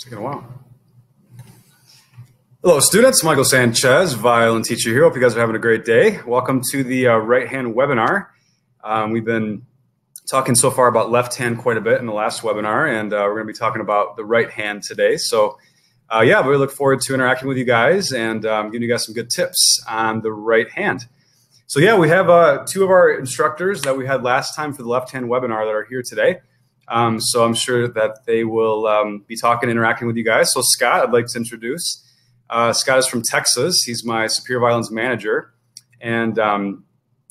It's taking a while. Hello, students. Michael Sanchez, violin teacher here. Hope you guys are having a great day. Welcome to the right hand webinar. We've been talking so far about left hand quite a bit in the last webinar, and we're going to be talking about the right hand today. So, yeah, we look forward to interacting with you guys and giving you guys some good tips on the right hand. So, yeah, we have two of our instructors that we had last time for the left hand webinar that are here today. So I'm sure that they will be talking and interacting with you guys. So Scott, I'd like to introduce. Scott is from Texas. He's my Superior Violins manager. And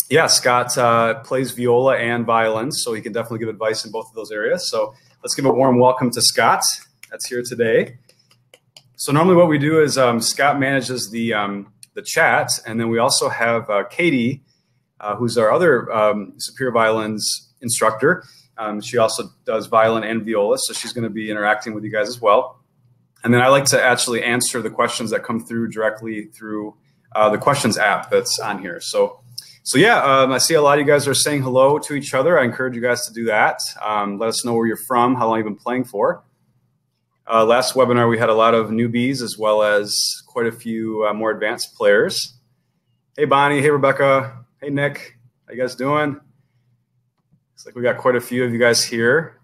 yeah, Scott plays viola and violin, so he can definitely give advice in both of those areas. So let's give a warm welcome to Scott that's here today. So normally what we do is Scott manages the chat, and then we also have Katie, who's our other Superior Violins instructor. She also does violin and viola, so she's going to be interacting with you guys as well. And then I like to actually answer the questions that come through directly through the questions app that's on here. So yeah, I see a lot of you guys are saying hello to each other. I encourage you guys to do that. Let us know where you're from, how long you've been playing for. Last webinar, we had a lot of newbies as well as quite a few more advanced players. Hey, Bonnie. Hey, Rebecca. Hey, Nick. How you guys doing? Looks like we got quite a few of you guys here.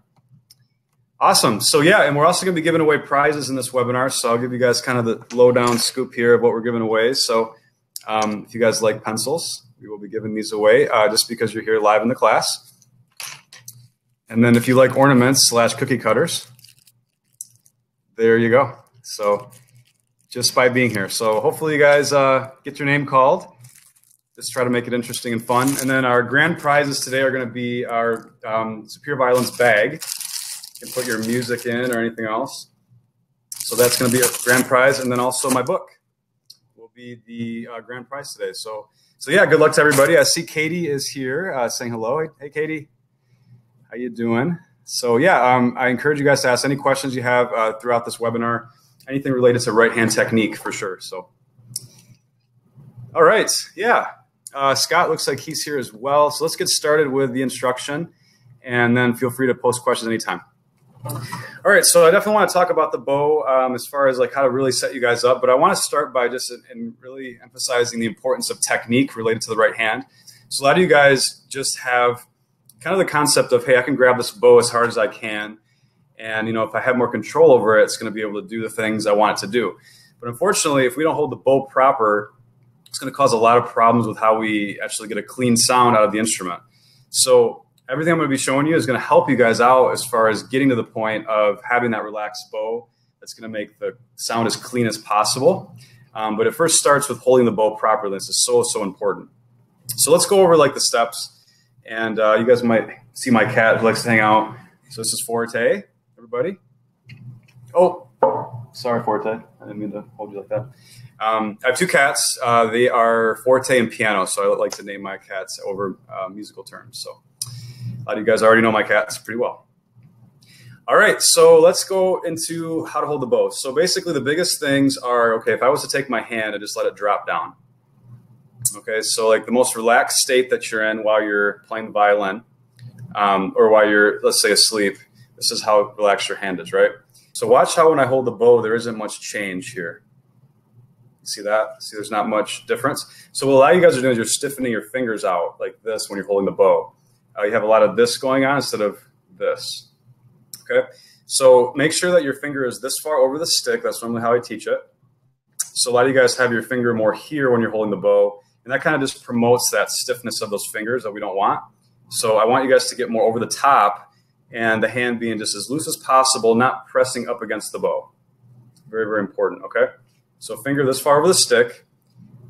Awesome. So yeah, and we're also going to be giving away prizes in this webinar. So I'll give you guys kind of the lowdown scoop here of what we're giving away. So if you guys like pencils, we will be giving these away just because you're here live in the class. And then if you like ornaments / cookie cutters, there you go. So just by being here. So hopefully you guys get your name called. Just try to make it interesting and fun. And then our grand prizes today are going to be our Superior Violins bag. You can put your music in or anything else. So that's going to be a grand prize. And then also my book will be the grand prize today. So yeah, good luck to everybody. I see Katie is here saying hello. Hey, Katie. How you doing? So yeah, I encourage you guys to ask any questions you have throughout this webinar, anything related to right hand technique for sure. So, all right. Yeah. Scott looks like he's here as well. So let's get started with the instruction, and then feel free to post questions anytime. All right, so I definitely want to talk about the bow as far as like how to really set you guys up, but I want to start by just really emphasizing the importance of technique related to the right hand. So a lot of you guys just have kind of the concept of, hey, I can grab this bow as hard as I can, and if I have more control over it, it's going to be able to do the things I want it to do. But unfortunately, if we don't hold the bow proper, it's going to cause a lot of problems with how we actually get a clean sound out of the instrument. So everything I'm going to be showing you is going to help you guys out as far as getting to the point of having that relaxed bow that's going to make the sound as clean as possible. But it first starts with holding the bow properly. This is so important. So let's go over like the steps. And you guys might see my cat who likes to hang out. So this is Forte, everybody. Oh, sorry, Forte. I didn't mean to hold you like that. I have two cats. They are Forte and Piano, so I like to name my cats over musical terms. So a lot of you guys already know my cats pretty well. All right, so let's go into how to hold the bow. So basically the biggest things are, okay, if I was to take my hand and just let it drop down. Okay, so like the most relaxed state that you're in while you're playing the violin or while you're, let's say, asleep, this is how relaxed your hand is, right? So watch how when I hold the bow, there isn't much change here. See that? See, there's not much difference. So what a lot of you guys are doing is you're stiffening your fingers out like this when you're holding the bow. You have a lot of this going on instead of this. Okay? So make sure that your finger is this far over the stick. That's normally how I teach it. So a lot of you guys have your finger more here when you're holding the bow, and that kind of just promotes that stiffness of those fingers that we don't want. So I want you guys to get more over the top and the hand being just as loose as possible, not pressing up against the bow. Very important, okay? So finger this far over the stick.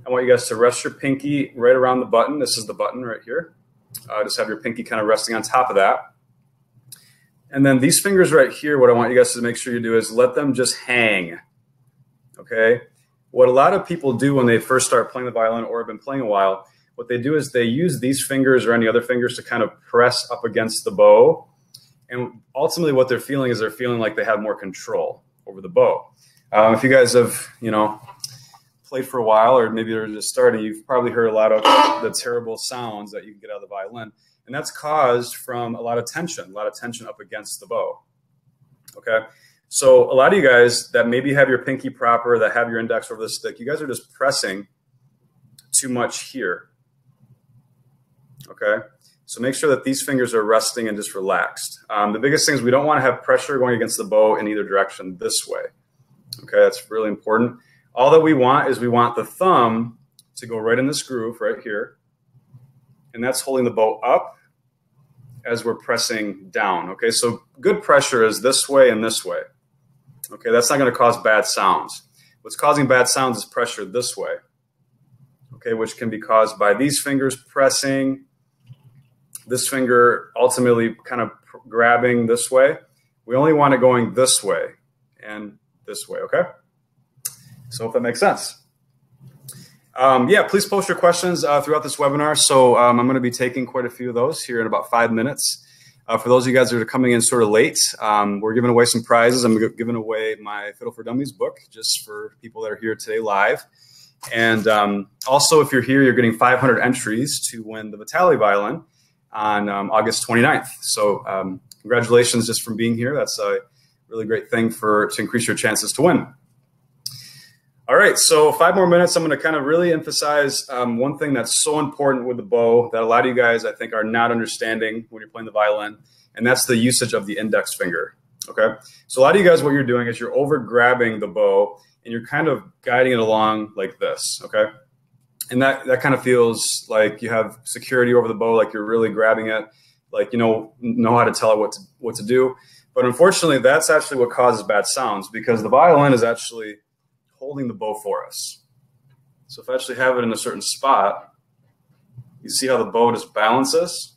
I want you guys to rest your pinky right around the button. This is the button right here. Just have your pinky kind of resting on top of that. And then these fingers right here, what I want you guys to make sure you do is let them just hang, okay? What a lot of people do when they first start playing the violin or have been playing a while, what they do is they use these fingers or any other fingers to kind of press up against the bow. And ultimately what they're feeling is they're feeling like they have more control over the bow. If you guys have, played for a while, or maybe they're just starting, you've probably heard a lot of the terrible sounds that you can get out of the violin. And that's caused from a lot of tension up against the bow. Okay. So a lot of you guys that maybe have your pinky proper, that have your index over the stick, you guys are just pressing too much here. Okay, so make sure that these fingers are resting and just relaxed. The biggest thing is we don't want to have pressure going against the bow in either direction this way. Okay, that's really important. All that we want is we want the thumb to go right in this groove right here, and that's holding the bow up as we're pressing down. Okay, so good pressure is this way and this way. Okay, that's not going to cause bad sounds. What's causing bad sounds is pressure this way. Okay, which can be caused by these fingers pressing, this finger ultimately kind of grabbing this way. We only want it going this way and this way, okay? So hope that makes sense. Yeah, please post your questions throughout this webinar. So I'm going to be taking quite a few of those here in about 5 minutes. For those of you guys that are coming in sort of late, we're giving away some prizes. I'm giving away my Fiddle for Dummies book just for people that are here today live. And also, if you're here, you're getting 500 entries to win the Vitali violin on August 29th. So congratulations just from being here. That's a really great thing to increase your chances to win. All right, so 5 more minutes. I'm going to kind of really emphasize one thing that's so important with the bow that a lot of you guys, I think, are not understanding when you're playing the violin, and that's the usage of the index finger. Okay, so a lot of you guys, what you're doing is you're over grabbing the bow and you're kind of guiding it along like this. Okay, and that kind of feels like you have security over the bow, like you're really grabbing it, like you know how to tell it what to do. But unfortunately, that's actually what causes bad sounds, because the violin is actually holding the bow for us. So if I actually have it in a certain spot, you see how the bow just balances?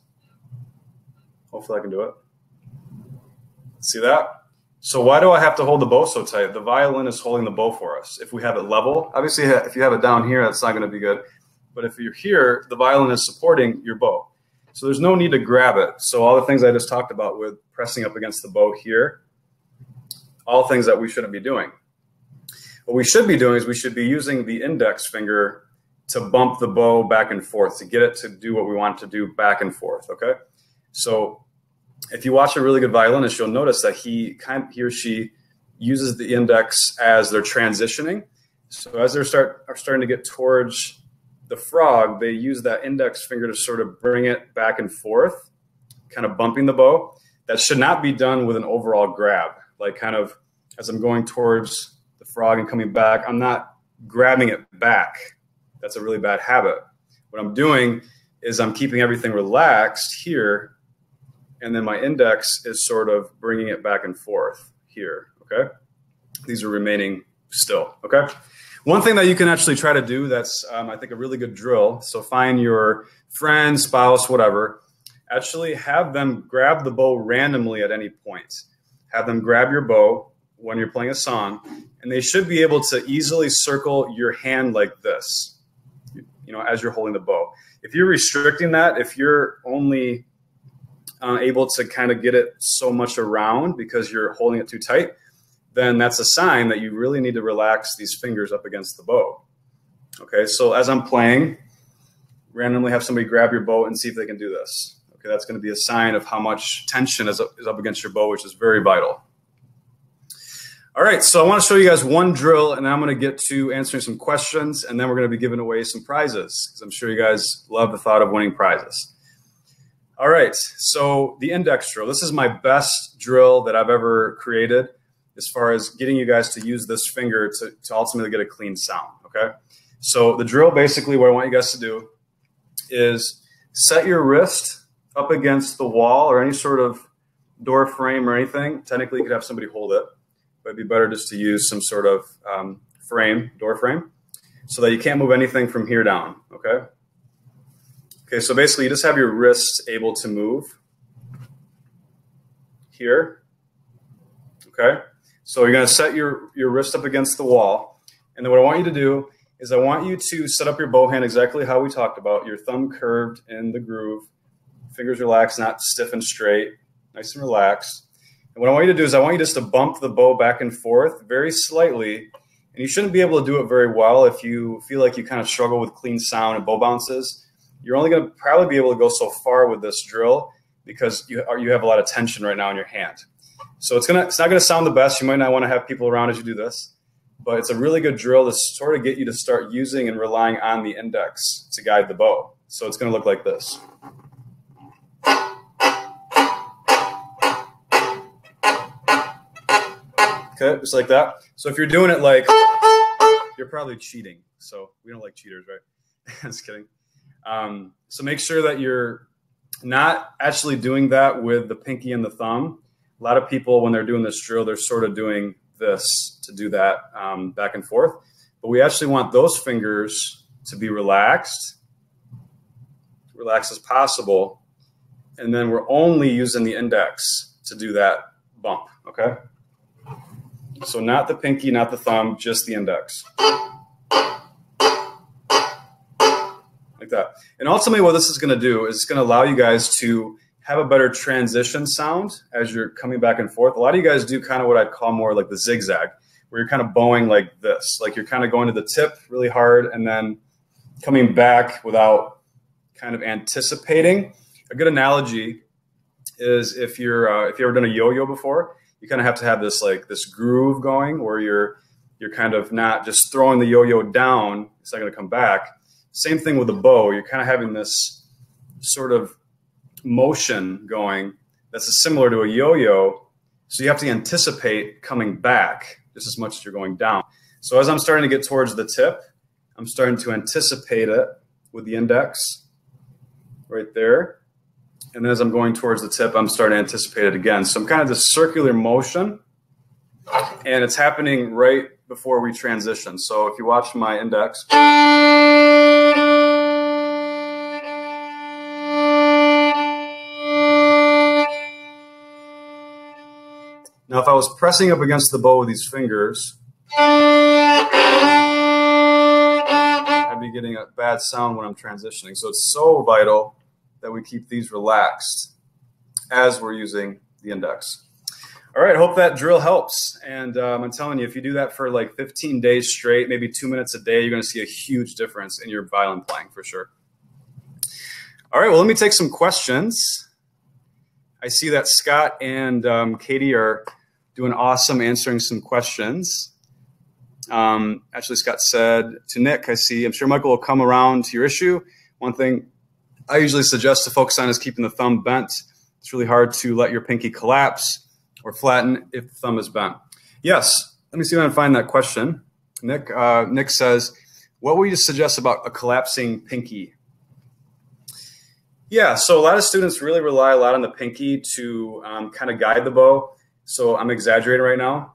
Hopefully I can do it. See that? So why do I have to hold the bow so tight? The violin is holding the bow for us. If we have it level, obviously if you have it down here, that's not going to be good. But if you're here, the violin is supporting your bow. So there's no need to grab it. So all the things I just talked about with pressing up against the bow here, all things that we shouldn't be doing. What we should be doing is we should be using the index finger to bump the bow back and forth, to get it to do what we want it to do back and forth, okay? So if you watch a really good violinist, you'll notice that he or she uses the index as they're transitioning. So as they are starting to get towards the frog, they use that index finger to sort of bring it back and forth, kind of bumping the bow. That should not be done with an overall grab, like kind of as I'm going towards the frog and coming back, I'm not grabbing it back. That's a really bad habit. What I'm doing is I'm keeping everything relaxed here, and then my index is sort of bringing it back and forth here, okay? These are remaining still, okay? One thing that you can actually try to do that's, I think, a really good drill, so find your friend, spouse, whatever, actually have them grab the bow randomly at any point. Have them grab your bow when you're playing a song, and they should be able to easily circle your hand like this, you know, as you're holding the bow. If you're restricting that, if you're only able to kind of get it so much around because you're holding it too tight, then that's a sign that you really need to relax these fingers up against the bow. Okay, so as I'm playing, randomly have somebody grab your bow and see if they can do this. Okay, that's going to be a sign of how much tension is up against your bow, which is very vital. All right, so I want to show you guys one drill, and then I'm going to get to answering some questions, and then we're going to be giving away some prizes, because I'm sure you guys love the thought of winning prizes. All right, so the index drill. This is my best drill that I've ever created as far as getting you guys to use this finger to ultimately get a clean sound, okay? So the drill, basically, what I want you guys to do is set your wrist up against the wall or any sort of door frame or anything. Technically, you could have somebody hold it, but it'd be better just to use some sort of door frame, so that you can't move anything from here down, okay? Okay, so basically you just have your wrist able to move here, okay? So you're gonna set your wrist up against the wall, and then what I want you to do is I want you to set up your bow hand exactly how we talked about, your thumb curved in the groove, fingers relaxed, not stiff and straight, nice and relaxed. And what I want you to do is I want you just to bump the bow back and forth very slightly. And you shouldn't be able to do it very well if you feel like you kind of struggle with clean sound and bow bounces. You're only going to probably be able to go so far with this drill because you have a lot of tension right now in your hand. So it's not gonna sound the best. You might not want to have people around as you do this, but it's a really good drill to sort of get you to start using and relying on the index to guide the bow. So it's gonna look like this. Okay, just like that. So if you're doing it like, you're probably cheating. So we don't like cheaters, right? Just kidding. So make sure that you're not actually doing that with the pinky and the thumb. A lot of people, when they're doing this drill, they're sort of doing this to do that back and forth. But we actually want those fingers to be relaxed as possible. And then we're only using the index to do that bump, okay? So not the pinky, not the thumb, just the index. Like that. And ultimately what this is going to do is it's going to allow you guys to have a better transition sound as you're coming back and forth. A lot of you guys do kind of what I'd call more like the zigzag, where you're kind of bowing like this. Like you're kind of going to the tip really hard and then coming back without kind of anticipating. A good analogy is if you've ever done a yo-yo before, you kind of have to have this like this groove going where you're kind of not just throwing the yo-yo down, it's not going to come back. Same thing with the bow. You're kind of having this sort of motion going that's similar to a yo-yo. So you have to anticipate coming back just as much as you're going down. So as I'm starting to get towards the tip, I'm starting to anticipate it with the index right there. And then as I'm going towards the tip, I'm starting to anticipate it again. So I'm kind of this circular motion, and it's happening right before we transition. So if you watch my index, now if I was pressing up against the bow with these fingers, I'd be getting a bad sound when I'm transitioning. So it's so vital that we keep these relaxed as we're using the index. All right, hope that drill helps. And I'm telling you, if you do that for like 15 days straight, maybe 2 minutes a day, you're gonna see a huge difference in your violin playing for sure. All right, well, let me take some questions. I see that Scott and Katie are doing awesome answering some questions. Actually, Scott said to Nick, I'm sure Michael will come around to your issue. One thing I usually suggest to focus on is keeping the thumb bent. It's really hard to let your pinky collapse or flatten if the thumb is bent. Yes, let me see if I can find that question. Nick says, what would you suggest about a collapsing pinky? Yeah, so a lot of students really rely a lot on the pinky to kind of guide the bow. So I'm exaggerating right now.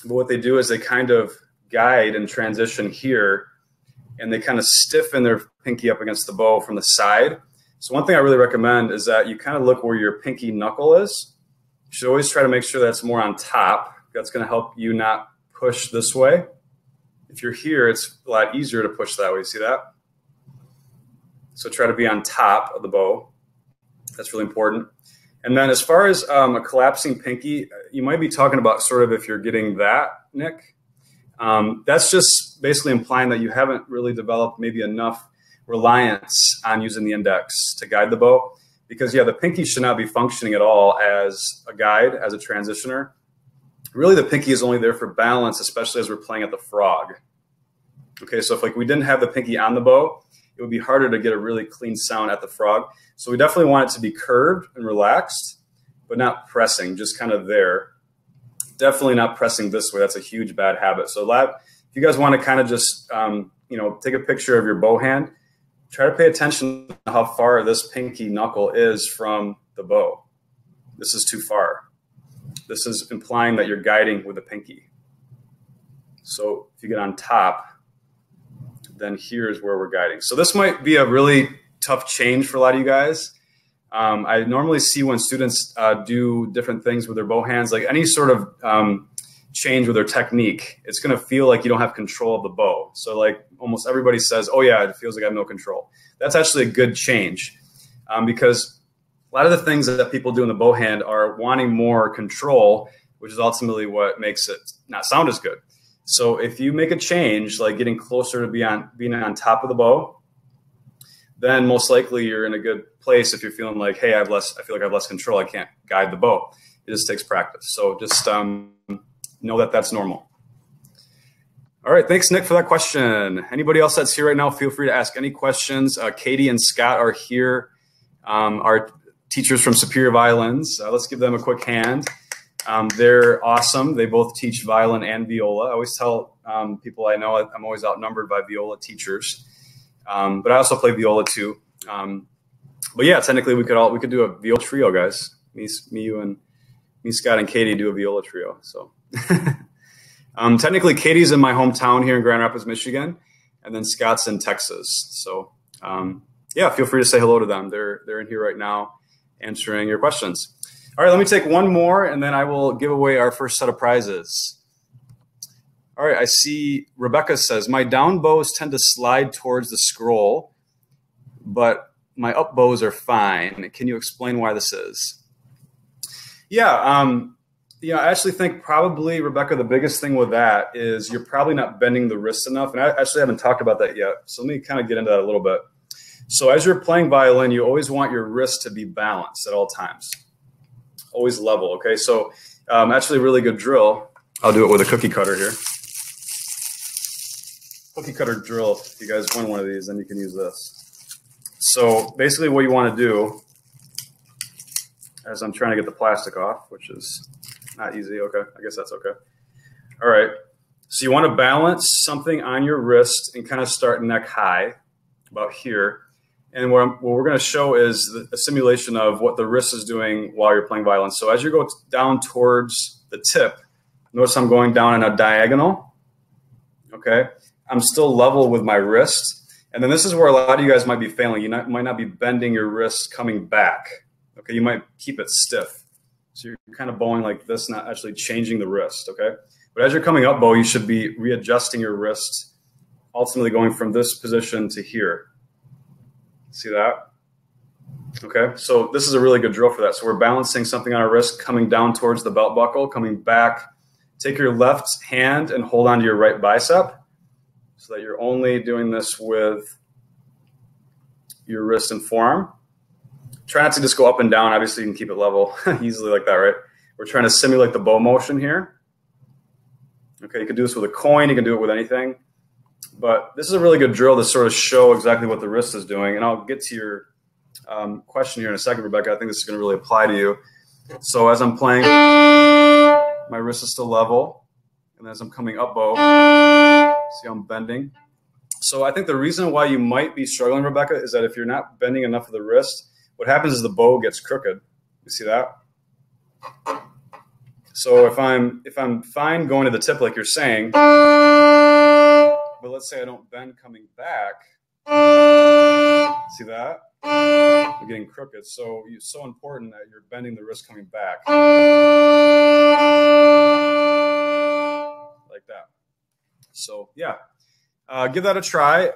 But what they do is they kind of guide and transition here, and they kind of stiffen their pinky up against the bow from the side. So one thing I really recommend is that you kind of look where your pinky knuckle is. You should always try to make sure that's more on top. That's going to help you not push this way. If you're here, it's a lot easier to push that way. See that? So try to be on top of the bow. That's really important. And then as far as a collapsing pinky, you might be talking about sort of if you're getting that, Nick. That's just basically implying that you haven't really developed maybe enough reliance on using the index to guide the bow. Because, yeah, the pinky should not be functioning at all as a guide, as a transitioner. Really, the pinky is only there for balance, especially as we're playing at the frog. Okay, so if like we didn't have the pinky on the bow, it would be harder to get a really clean sound at the frog. So we definitely want it to be curved and relaxed, but not pressing, just kind of there. Definitely not pressing this way. That's a huge bad habit. So if you guys want to kind of just, take a picture of your bow hand, try to pay attention to how far this pinky knuckle is from the bow. This is too far. This is implying that you're guiding with the pinky. So if you get on top, then here's where we're guiding. So this might be a really tough change for a lot of you guys. I normally see when students do different things with their bow hands, like any sort of change with their technique, it's going to feel like you don't have control of the bow. So like almost everybody says, oh yeah, it feels like I have no control. That's actually a good change because a lot of the things that people do in the bow hand are wanting more control, which is ultimately what makes it not sound as good. So if you make a change, like getting closer to being on top of the bow, then most likely you're in a good place if you're feeling like, hey, I feel like I have less control. I can't guide the bow. It just takes practice. So just know that that's normal. All right, thanks, Nick, for that question. Anybody else that's here right now, feel free to ask any questions. Katie and Scott are here, our teachers from Superior Violins. Let's give them a quick hand. They're awesome. They both teach violin and viola. I always tell people I know I'm always outnumbered by viola teachers, but I also play viola too. But yeah, technically we could do a viola trio, guys. Me, Scott, and Katie do a viola trio. So. Technically, Katie's in my hometown here in Grand Rapids, Michigan, and then Scott's in Texas. So, yeah, feel free to say hello to them. They're in here right now answering your questions. All right, let me take one more, and then I will give away our first set of prizes. All right, I see Rebecca says, my down bows tend to slide towards the scroll, but my up bows are fine. Can you explain why this is? Yeah, I actually think probably, Rebecca, the biggest thing with that is you're probably not bending the wrist enough. And I actually haven't talked about that yet. So let me kind of get into that a little bit. So as you're playing violin, you always want your wrist to be balanced at all times. Always level, okay? So actually a really good drill. I'll do it with a cookie cutter here. Cookie cutter drill. If you guys win one of these, then you can use this. So basically what you want to do, as I'm trying to get the plastic off, which is not easy. Okay, I guess that's okay. All right. So you want to balance something on your wrist and kind of start neck high, about here. And what we're going to show is a simulation of what the wrist is doing while you're playing violin. So as you go down towards the tip, notice I'm going down in a diagonal. Okay. I'm still level with my wrist. And then this is where a lot of you guys might be failing. You might not be bending your wrist coming back. Okay. You might keep it stiff. So you're kind of bowing like this, not actually changing the wrist, okay? But as you're coming up bow, you should be readjusting your wrist, ultimately going from this position to here. See that? Okay, so this is a really good drill for that. So we're balancing something on our wrist, coming down towards the belt buckle, coming back. Take your left hand and hold on to your right bicep so that you're only doing this with your wrist and forearm. Try not to just go up and down. Obviously, you can keep it level easily like that, right? We're trying to simulate the bow motion here. Okay, you can do this with a coin. You can do it with anything. But this is a really good drill to sort of show exactly what the wrist is doing. And I'll get to your question here in a second, Rebecca. I think this is going to really apply to you. So as I'm playing, my wrist is still level. And as I'm coming up bow, see how I'm bending? So I think the reason why you might be struggling, Rebecca, is that if you're not bending enough of the wrist, what happens is the bow gets crooked. You see that? So if I'm fine going to the tip like you're saying, but let's say I don't bend coming back, see that? I'm getting crooked. So it's so important that you're bending the wrist coming back. Like that. So yeah. Give that a try.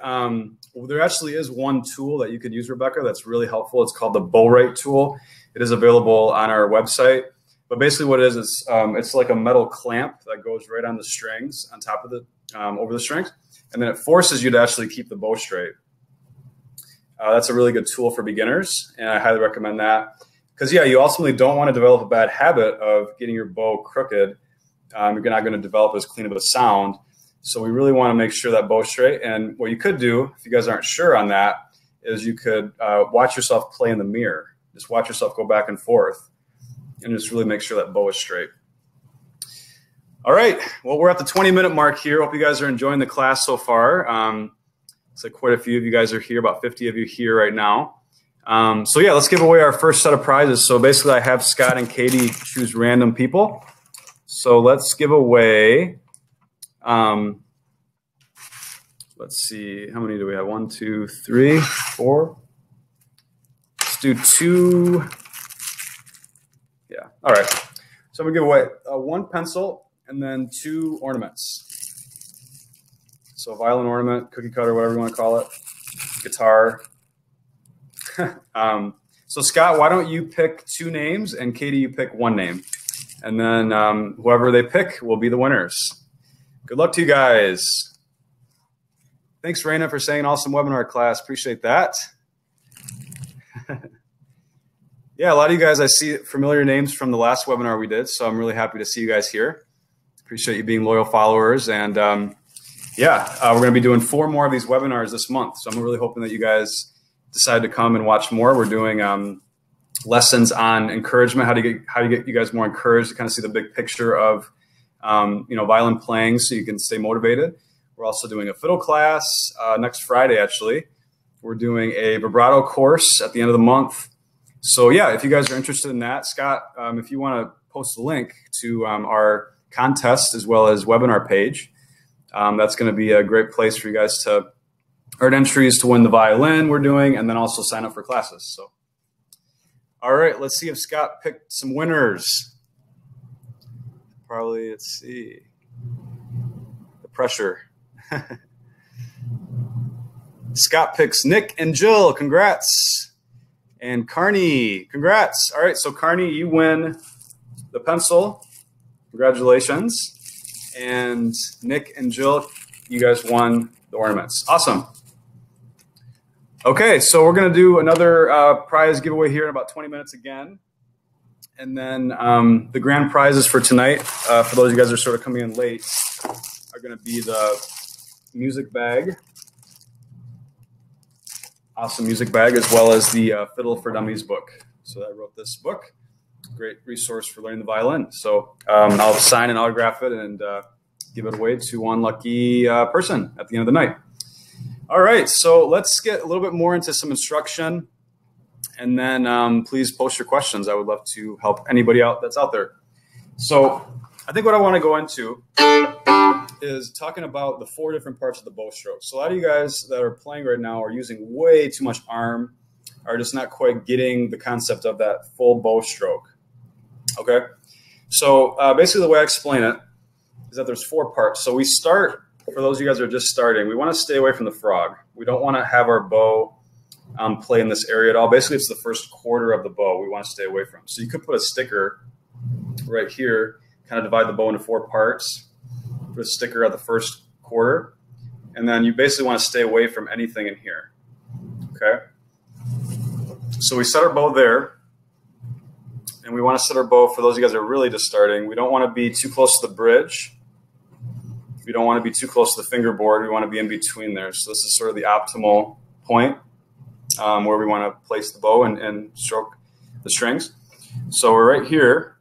There actually is one tool that you could use, Rebecca, that's really helpful. It's called the bow rate tool. It is available on our website. But basically what it is it's like a metal clamp that goes right on the strings, on top of the, over the strings. And then it forces you to actually keep the bow straight. That's a really good tool for beginners, and I highly recommend that. Because, yeah, you ultimately don't want to develop a bad habit of getting your bow crooked. You're not going to develop as clean of a sound. So we really want to make sure that bow's straight. And what you could do, if you guys aren't sure on that, is you could watch yourself play in the mirror. Just watch yourself go back and forth and just really make sure that bow is straight. All right. Well, we're at the 20-minute mark here. Hope you guys are enjoying the class so far. Looks like quite a few of you guys are here, about 50 of you here right now. So, yeah, let's give away our first set of prizes. So basically I have Scott and Katie choose random people. So let's give away... let's see, how many do we have? 1, 2, 3, 4. Let's do 2. Yeah. All right. So I'm gonna give away 1 pencil and then 2 ornaments. So violin ornament, cookie cutter, whatever you want to call it, guitar. So Scott, why don't you pick 2 names, and Katie, you pick 1 name, and then whoever they pick will be the winners. Good luck to you guys. Thanks, Raina, for saying an awesome webinar class. Appreciate that. Yeah, a lot of you guys, I see familiar names from the last webinar we did, so I'm really happy to see you guys here. Appreciate you being loyal followers. And we're going to be doing 4 more of these webinars this month. So I'm really hoping that you guys decide to come and watch more. We're doing lessons on encouragement, how to get you guys more encouraged to kind of see the big picture of violin playing so you can stay motivated. We're also doing a fiddle class next Friday, actually. We're doing a vibrato course at the end of the month. So yeah, if you guys are interested in that, Scott, if you want to post a link to our contest as well as webinar page, that's going to be a great place for you guys to earn entries to win the violin we're doing, and then also sign up for classes. So, all right, let's see if Scott picked some winners. Probably, let's see, the pressure. Scott picks Nick and Jill. Congrats. And Carney, congrats. All right, so Carney, you win the pencil. Congratulations. And Nick and Jill, you guys won the ornaments. Awesome. Okay, so we're going to do another prize giveaway here in about 20 minutes again. And then the grand prizes for tonight, for those of you guys that are sort of coming in late, are going to be the music bag. Awesome music bag, as well as the Fiddle for Dummies book. So I wrote this book. Great resource for learning the violin. So I'll sign and autograph it and give it away to one lucky person at the end of the night. All right, so let's get a little bit more into some instruction. And then please post your questions. I would love to help anybody out that's out there. So I think what I want to go into is talking about the 4 different parts of the bow stroke. So a lot of you guys that are playing right now are using way too much arm, are just not quite getting the concept of that full bow stroke. Okay, so basically the way I explain it is that there's 4 parts. So we start, for those of you guys that are just starting, we want to stay away from the frog. We don't want to have our bow play in this area at all. Basically, it's the first quarter of the bow we want to stay away from. So you could put a sticker right here, kind of divide the bow into 4 parts. Put a sticker at the first quarter, and then you basically want to stay away from anything in here. Okay, so we set our bow there, and we want to set our bow, for those of you guys that are really just starting, we don't want to be too close to the bridge. We don't want to be too close to the fingerboard. We want to be in between there. So this is sort of the optimal point where we want to place the bow and stroke the strings. So we're right here.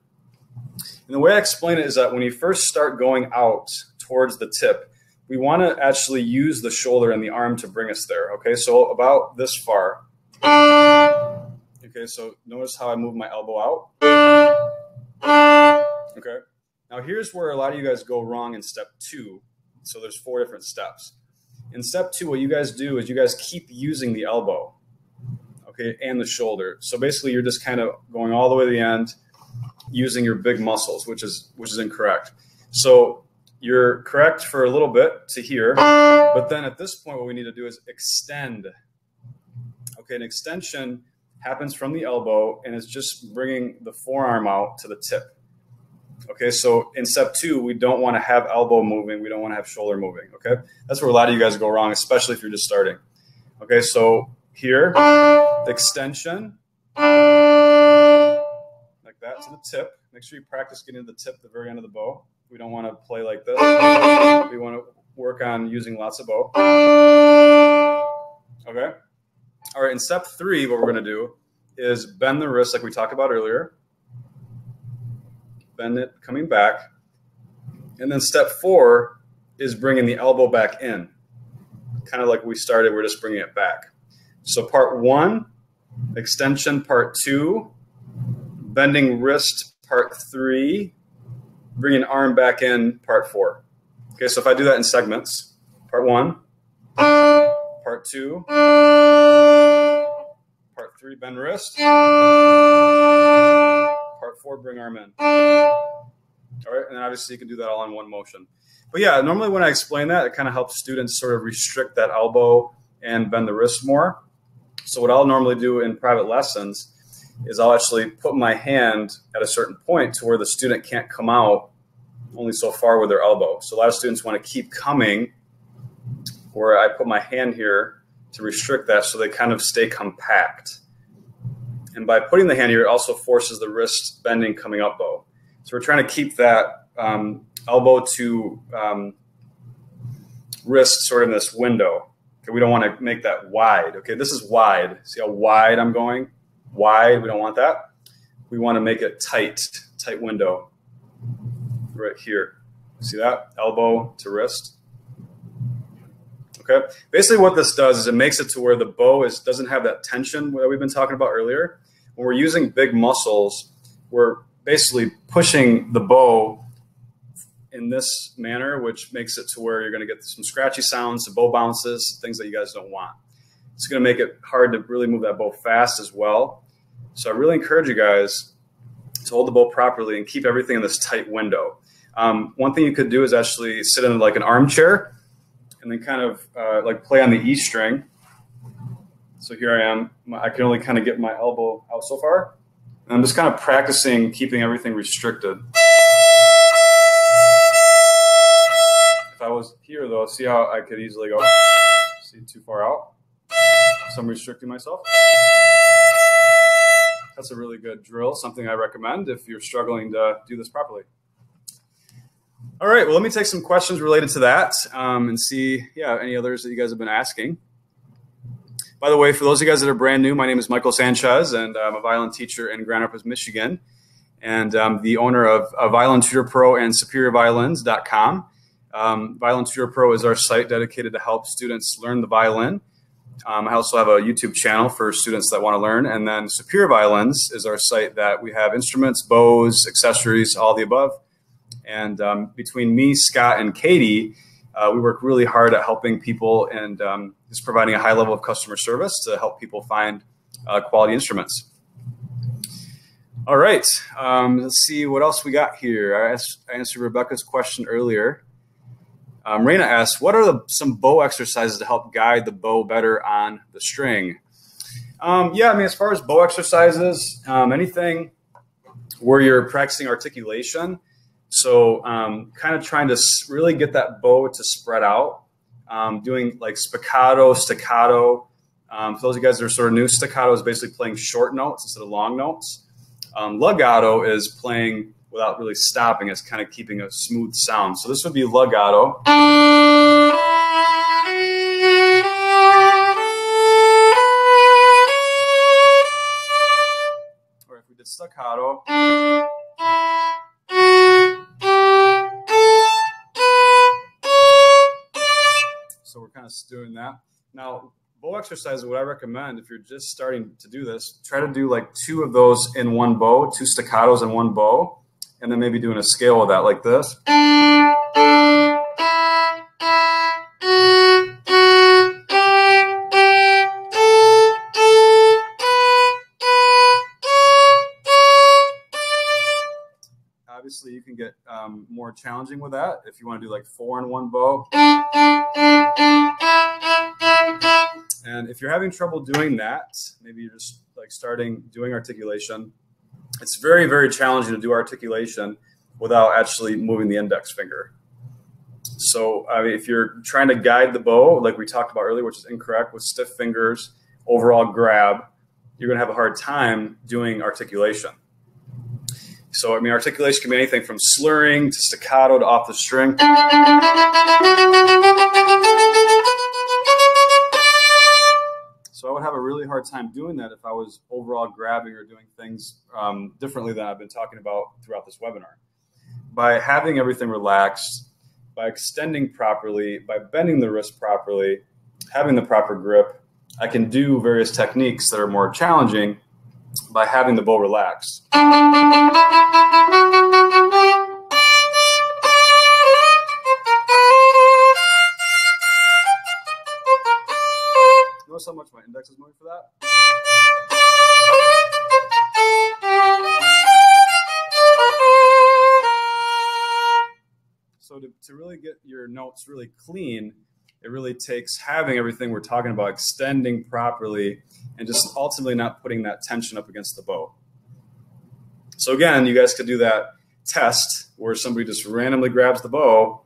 And the way I explain it is that when you first start going out towards the tip, we want to actually use the shoulder and the arm to bring us there. Okay, so about this far. Okay, so notice how I move my elbow out. Okay, now here's where a lot of you guys go wrong in step 2. So there's 4 different steps. In step 2, what you guys do is you guys keep using the elbow, okay, and the shoulder. So basically you're just kind of going all the way to the end, using your big muscles, which is incorrect. So you're correct for a little bit to here, but then at this point what we need to do is extend. Okay, an extension happens from the elbow, and it's just bringing the forearm out to the tip. Okay, so in step 2, we don't want to have elbow moving, we don't want to have shoulder moving. Okay, that's where a lot of you guys go wrong, especially if you're just starting. Okay, so here, extension. That to the tip. Make sure you practice getting to the tip at the very end of the bow. We don't want to play like this. We want to work on using lots of bow. Okay. All right. In step 3, what we're going to do is bend the wrist like we talked about earlier. Bend it, coming back. And then step 4 is bringing the elbow back in. Kind of like we started, we're just bringing it back. So part 1, extension, part 2, bending wrist, part 3, bringing arm back in, part 4. Okay, so if I do that in segments, part 1, part 2, part 3, bend wrist, part 4, bring arm in. All right, and then obviously you can do that all in one motion. But yeah, normally when I explain that, it kind of helps students sort of restrict that elbow and bend the wrist more. So what I'll normally do in private lessons is I'll actually put my hand at a certain point to where the student can't come out only so far with their elbow. So a lot of students want to keep coming where I put my hand here to restrict that so they kind of stay compact. And by putting the hand here, it also forces the wrist bending coming up bow. So we're trying to keep that elbow to wrist sort of in this window. Okay, we don't want to make that wide. Okay, this is wide. See how wide I'm going? Wide, we don't want that. We want to make it tight window right here. See that? Elbow to wrist. Okay. Basically what this does is it makes it to where the bow doesn't have that tension that we've been talking about earlier. When we're using big muscles, we're basically pushing the bow in this manner, which makes it to where you're going to get some scratchy sounds, some bow bounces, things that you guys don't want. It's going to make it hard to really move that bow fast as well. So I really encourage you guys to hold the bow properly and keep everything in this tight window. One thing you could do is actually sit in like an armchair and then kind of like play on the E string. So here I am. I can only kind of get my elbow out so far. And I'm just kind of practicing keeping everything restricted. If I was here though, see how I could easily go, see too far out? So I'm restricting myself. That's a really good drill, something I recommend if you're struggling to do this properly. All right, well, let me take some questions related to that and see, any others that you guys have been asking. By the way, for those of you guys that are brand new, my name is Michael Sanchez, and I'm a violin teacher in Grand Rapids, Michigan, and I'm the owner of Violin Tutor Pro and SuperiorViolins.com. Violin Tutor Pro is our site dedicated to help students learn the violin. I also have a YouTube channel for students that want to learn. And then Superior Violins is our site that we have instruments, bows, accessories, all the above. And between me, Scott, and Katie, we work really hard at helping people and just providing a high level of customer service to help people find quality instruments. All right, let's see what else we got here. I answered Rebecca's question earlier. Raina asks, what are some bow exercises to help guide the bow better on the string? As far as bow exercises, anything where you're practicing articulation, so kind of trying to really get that bow to spread out, doing like spiccato, staccato. For those of you guys that are sort of new, staccato is basically playing short notes instead of long notes. Legato is playing without really stopping. It's kind of keeping a smooth sound. So this would be legato. Or if we did staccato. So we're kind of doing that. Now, bow exercises, what I recommend if you're just starting to do this, try to do like 2 of those in one bow, 2 staccatos in one bow. And then maybe doing a scale of that like this. Obviously, you can get more challenging with that if you want to do like 4 in one bow. And if you're having trouble doing that, maybe you're just like doing articulation. It's very, very challenging to do articulation without actually moving the index finger. So if you're trying to guide the bow, like we talked about earlier, which is incorrect, with stiff fingers, overall grab, you're going to have a hard time doing articulation. So, articulation can be anything from slurring to staccato to off the string. So I would have a really hard time doing that if I was overall grabbing or doing things differently than I've been talking about throughout this webinar. By having everything relaxed, by extending properly, by bending the wrist properly, having the proper grip, I can do various techniques that are more challenging by having the bow relaxed. Notice how much my index is moving for that? So to really get your notes really clean, it really takes having everything we're talking about, extending properly, and just ultimately not putting that tension up against the bow. So again, you guys could do that test where somebody just randomly grabs the bow,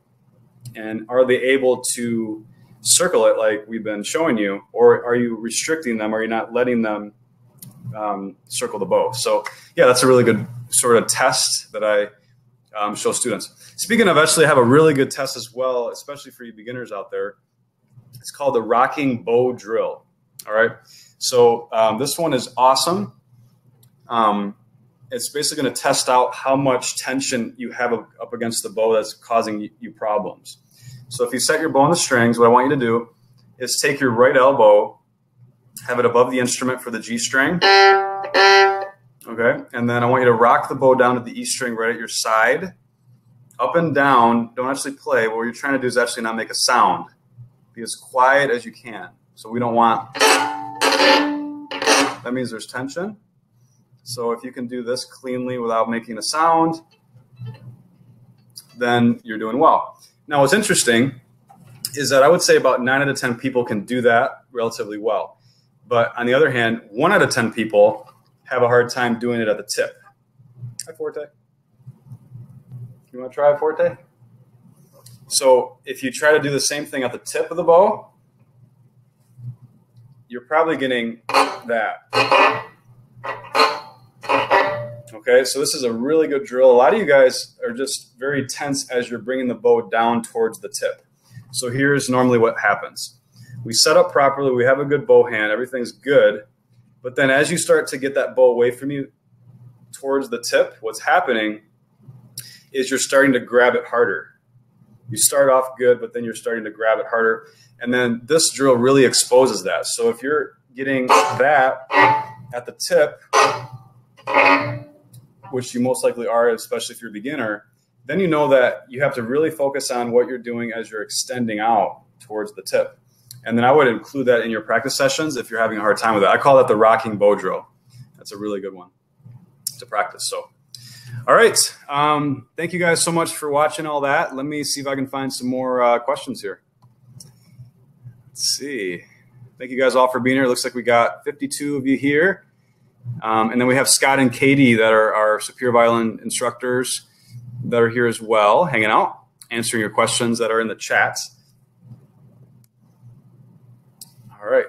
and are they able to circle it like we've been showing you, or are you restricting them? Are you not letting them circle the bow. So yeah, that's a really good sort of test that I show students. Speaking of, actually, I have a really good test as well, especially for you beginners out there. It's called the rocking bow drill. All right. So this one is awesome. It's basically going to test out how much tension you have up against the bow that's causing you problems. So if you set your bow on the strings, what I want you to do is take your right elbow, have it above the instrument for the G string. Okay. And then I want you to rock the bow down to the E string right at your side, up and down. Don't actually play. What you're trying to do is actually not make a sound. Be as quiet as you can. So we don't want, that means there's tension. So if you can do this cleanly without making a sound, then you're doing well. Now, what's interesting is that I would say about 9 out of 10 people can do that relatively well. But on the other hand, 1 out of 10 people have a hard time doing it at the tip. Hi, Forte. You want to try Forte? So if you try to do the same thing at the tip of the bow, you're probably getting that. Okay, so this is a really good drill. A lot of you guys are just very tense as you're bringing the bow down towards the tip. So here's normally what happens. We set up properly, we have a good bow hand, everything's good, but then as you start to get that bow away from you towards the tip, what's happening is you're starting to grab it harder. You start off good, but then you're starting to grab it harder, and then this drill really exposes that. So if you're getting that at the tip, which you most likely are, especially if you're a beginner, then you know that you have to really focus on what you're doing as you're extending out towards the tip. And then I would include that in your practice sessions if you're having a hard time with it. I call that the rocking bow drill. That's a really good one to practice. So, all right. Thank you guys so much for watching all that. Let me see if I can find some more questions here. Let's see. Thank you guys all for being here. It looks like we got 52 of you here. And then we have Scott and Katie that are our Superior Violin instructors that are here as well, hanging out, answering your questions that are in the chat. All right.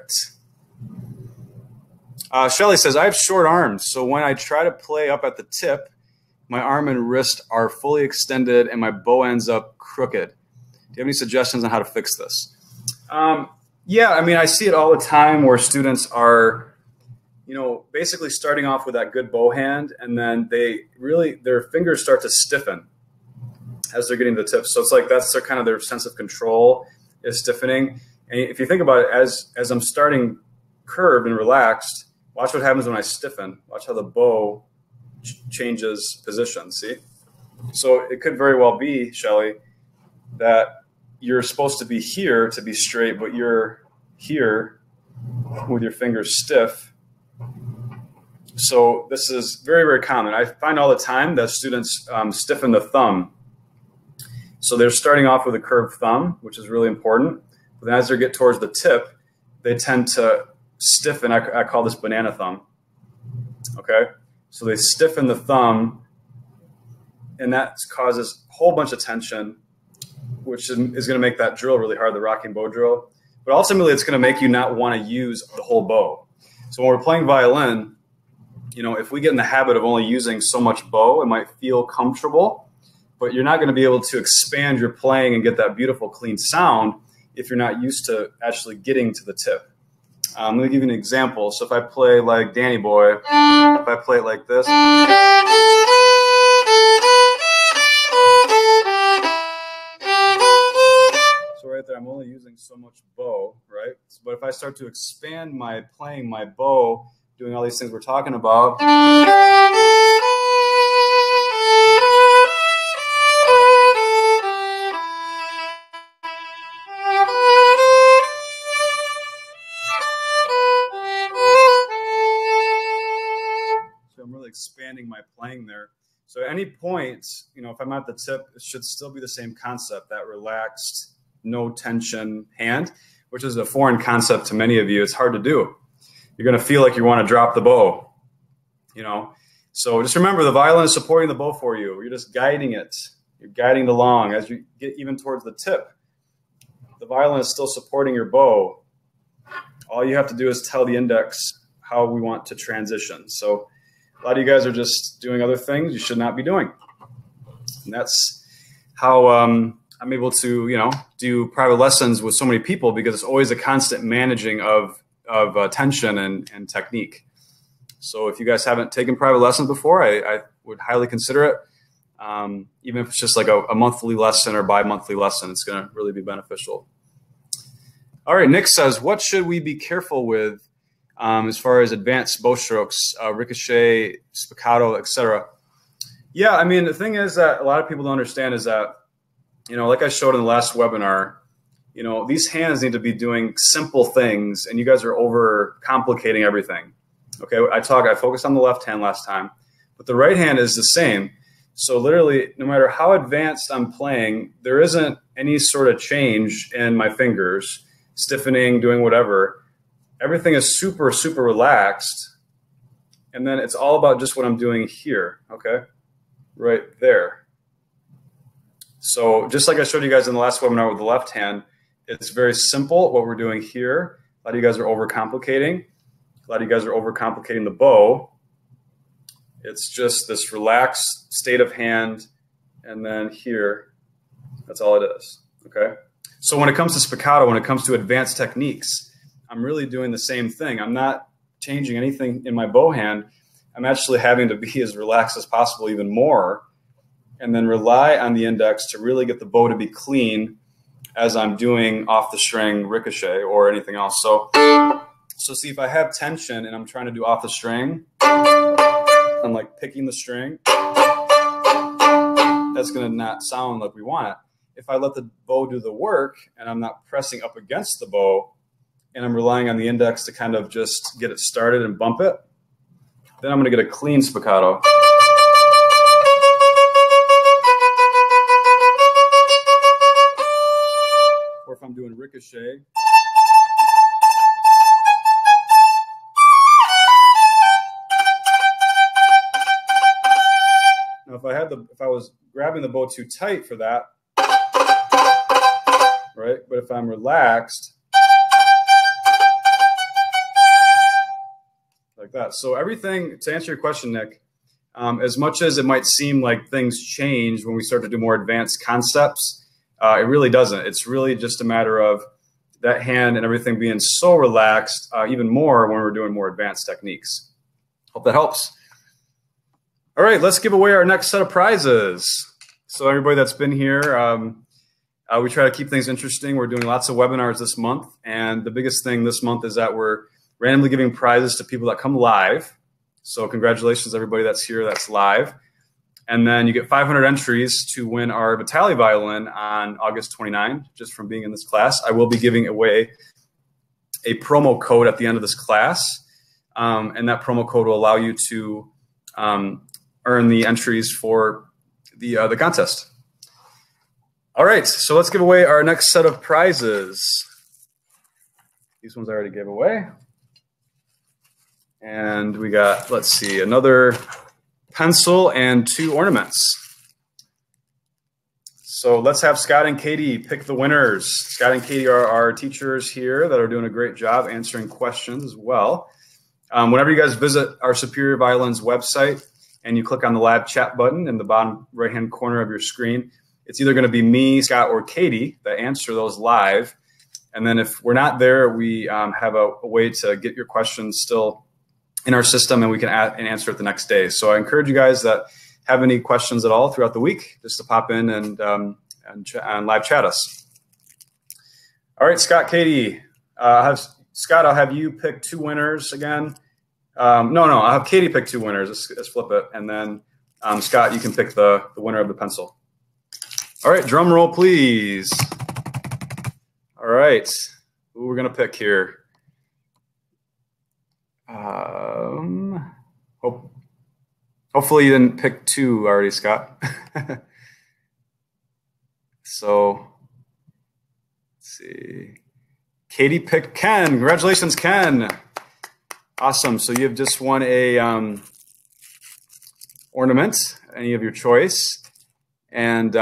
Shelly says, I have short arms, so when I try to play up at the tip, my arm and wrist are fully extended and my bow ends up crooked. Do you have any suggestions on how to fix this? Yeah, I mean, I see it all the time where students are, basically starting off with that good bow hand, and then their fingers start to stiffen as they're getting to the tip. So it's like that's their sense of control is stiffening. And if you think about it, as I'm starting curved and relaxed, watch what happens when I stiffen. Watch how the bow changes position, see? So it could very well be, Shelly, that you're supposed to be here to be straight, but you're here with your fingers stiff. So this is very, very common. I find all the time that students stiffen the thumb. So they're starting off with a curved thumb, which is really important. But then as they get towards the tip, they tend to stiffen. I call this banana thumb. Okay? So they stiffen the thumb, and that causes a whole bunch of tension, which is going to make that drill really hard, the rocking bow drill. But ultimately, it's going to make you not want to use the whole bow. So when we're playing violin, if we get in the habit of only using so much bow, it might feel comfortable, but you're not going to be able to expand your playing and get that beautiful, clean sound if you're not used to actually getting to the tip. Let me give you an example. So if I play like Danny Boy, if I play it like this. So right there, I'm only using so much bow, right? But if I start to expand my playing my bow, doing all these things we're talking about, expanding my playing there. So at any point, if I'm at the tip, it should still be the same concept, that relaxed, no tension hand, which is a foreign concept to many of you. It's hard to do. You're going to feel like you want to drop the bow, So just remember, the violin is supporting the bow for you. You're just guiding it. You're guiding it along as you get even towards the tip. The violin is still supporting your bow. All you have to do is tell the index how we want to transition. So a lot of you guys are just doing other things you should not be doing. And that's how I'm able to, do private lessons with so many people, because it's always a constant managing of attention and technique. So if you guys haven't taken private lessons before, I would highly consider it. Even if it's just like a monthly lesson or bi-monthly lesson, it's going to really be beneficial. All right, Nick says, what should we be careful with as far as advanced bow strokes, ricochet, spiccato, etc.? Yeah, I mean, the thing is that a lot of people don't understand is that, like I showed in the last webinar, these hands need to be doing simple things, and you guys are over complicating everything. Okay, I focused on the left hand last time, but the right hand is the same. So literally, no matter how advanced I'm playing, there isn't any sort of change in my fingers, stiffening, doing whatever. Everything is super, super relaxed. And then it's all about just what I'm doing here, okay? Right there. So just like I showed you guys in the last webinar with the left hand, it's very simple what we're doing here. A lot of you guys are overcomplicating. A lot of you guys are overcomplicating the bow. It's just this relaxed state of hand, and then here, that's all it is, okay? So when it comes to spiccato, when it comes to advanced techniques, I'm really doing the same thing. I'm not changing anything in my bow hand. I'm actually having to be as relaxed as possible, even more, and then rely on the index to really get the bow to be clean as I'm doing off the string ricochet or anything else. So see, if I have tension and I'm trying to do off the string, I'm like picking the string, that's going to not sound like we want it. If I let the bow do the work and I'm not pressing up against the bow and I'm relying on the index to kind of just get it started and bump it, then I'm going to get a clean spiccato. Or if I'm doing ricochet, now, if I was grabbing the bow too tight for that, right? But if I'm relaxed, like that. So everything, to answer your question, Nick, as much as it might seem like things change when we start to do more advanced concepts, it really doesn't. It's really just a matter of that hand and everything being so relaxed, even more when we're doing more advanced techniques. Hope that helps. All right, let's give away our next set of prizes. So everybody that's been here, we try to keep things interesting. We're doing lots of webinars this month. And the biggest thing this month is that we're randomly giving prizes to people that come live. So congratulations, everybody that's here that's live. And then you get 500 entries to win our Vitali violin on August 29, just from being in this class. I will be giving away a promo code at the end of this class. And that promo code will allow you to earn the entries for the contest. All right, so let's give away our next set of prizes. These ones I already gave away. And we got, let's see, another pencil and 2 ornaments. So let's have Scott and Katie pick the winners. Scott and Katie are our teachers here that are doing a great job answering questions as well. Whenever you guys visit our Superior Violins website, and you click on the live chat button in the bottom right-hand corner of your screen, it's either going to be me, Scott, or Katie that answer those live. And then if we're not there, we have a way to get your questions still in our system, and we can answer it the next day. So I encourage you guys that have any questions at all throughout the week, just to pop in and live chat us. All right, Scott, Katie. Scott, I'll have you pick 2 winners again. No, I'll have Katie pick 2 winners. Let's flip it. And then, Scott, you can pick the winner of the pencil. All right, drum roll, please. All right, who we're going to pick here? Hopefully you didn't pick 2 already, Scott. So, let's see. Katie picked Ken. Congratulations, Ken. Awesome. So you have just won a ornament, any of your choice. And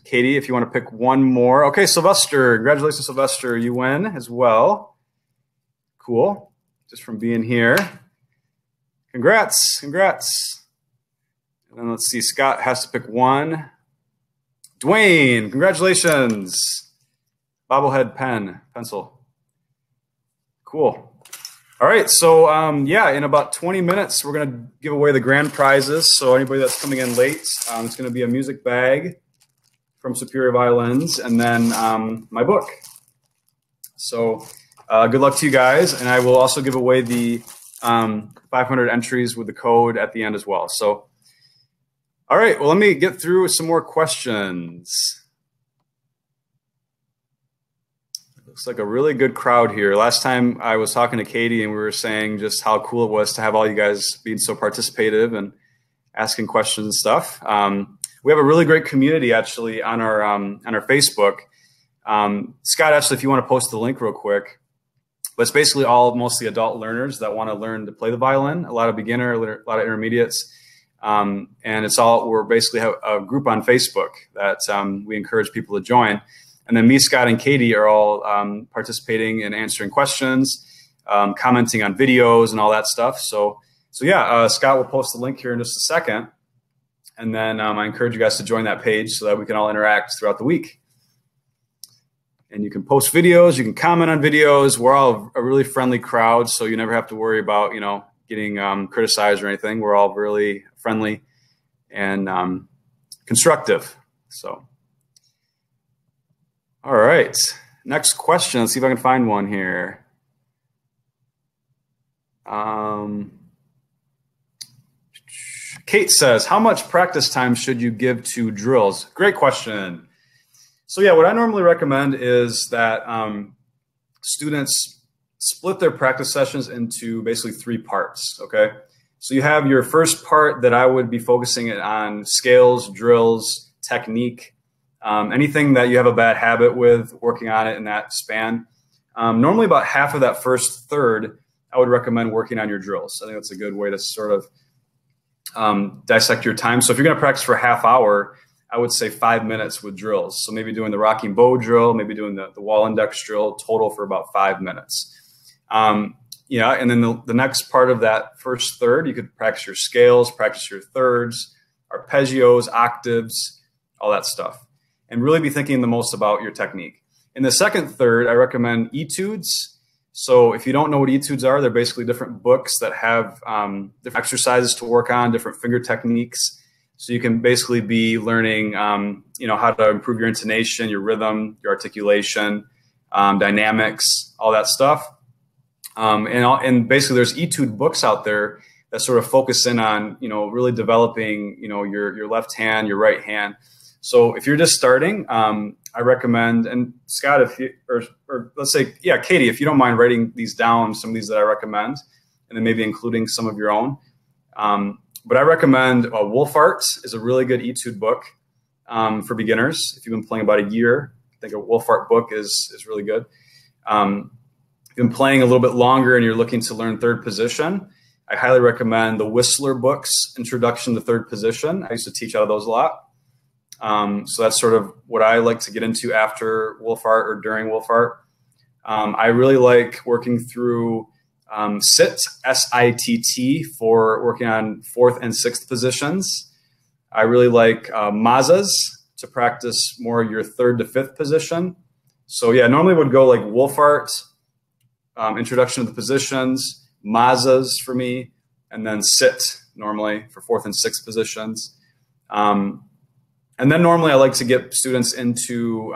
Katie, if you want to pick one more. Okay, Sylvester. Congratulations, Sylvester. You win as well. Cool. just from being here. Congrats, congrats. And then let's see, Scott has to pick one. Dwayne, congratulations. Bobblehead pen, pencil. Cool. All right, so yeah, in about 20 minutes, we're gonna give away the grand prizes. So anybody that's coming in late, it's gonna be a music bag from Superior Violins, and then my book. So good luck to you guys, and I will also give away the 500 entries with the code at the end as well. So, all right, well, let me get through some more questions. Looks like a really good crowd here. Last time I was talking to Katie and we were saying just how cool it was to have all you guys being so participative and asking questions and stuff. We have a really great community actually on our Facebook. Scott, actually, if you want to post the link real quick, but it's basically all mostly adult learners that want to learn to play the violin, a lot of beginner, a lot of intermediates. And it's all, we're basically have a group on Facebook that we encourage people to join. And then me, Scott, and Katie are all participating and answering questions, commenting on videos and all that stuff. So yeah, Scott will post the link here in just a second. And then I encourage you guys to join that page so that we can all interact throughout the week. And you can post videos, you can comment on videos. We're all a really friendly crowd, so you never have to worry about, getting criticized or anything. We're all really friendly and constructive. So. All right, next question. Let's see if I can find one here. Kate says, how much practice time should you give to drills? Great question. So yeah, what I normally recommend is that students split their practice sessions into basically 3 parts, okay? So you have your first part that I would be focusing on scales, drills, technique, anything that you have a bad habit with, working on it in that span. Normally about half of that first third, I would recommend working on your drills. I think that's a good way to sort of dissect your time. So if you're going to practice for a half hour, I would say 5 minutes with drills. So maybe doing the rocking bow drill, maybe doing the wall index drill, total for about 5 minutes. Yeah, and then the next part of that first third, you could practice your scales, practice your thirds, arpeggios, octaves, all that stuff. And really be thinking the most about your technique. In the second third, I recommend etudes. So if you don't know what etudes are, they're basically different books that have different exercises to work on, different finger techniques. So you can basically be learning, how to improve your intonation, your rhythm, your articulation, dynamics, all that stuff. And basically there's etude books out there that sort of focus in on, really developing, your left hand, your right hand. So if you're just starting, I recommend, and Scott, if you, or let's say, yeah, Katie, if you don't mind writing these down, some of these that I recommend, and then maybe including some of your own. But I recommend Wolfart is a really good etude book for beginners. If you've been playing about a year, I think a Wolfart book is really good. If you've been playing a little bit longer and you're looking to learn third position, I highly recommend the Whistler books, Introduction to Third Position. I used to teach out of those a lot. So that's sort of what I like to get into after Wolfart or during Wolfart. I really like working through SITT, S-I-T-T, for working on 4th and 6th positions. I really like Mazas to practice more your 3rd to 5th position. So yeah, normally would go like Wolfart, Introduction to the Positions, Mazas for me, and then SITT normally for 4th and 6th positions. And then normally I like to get students into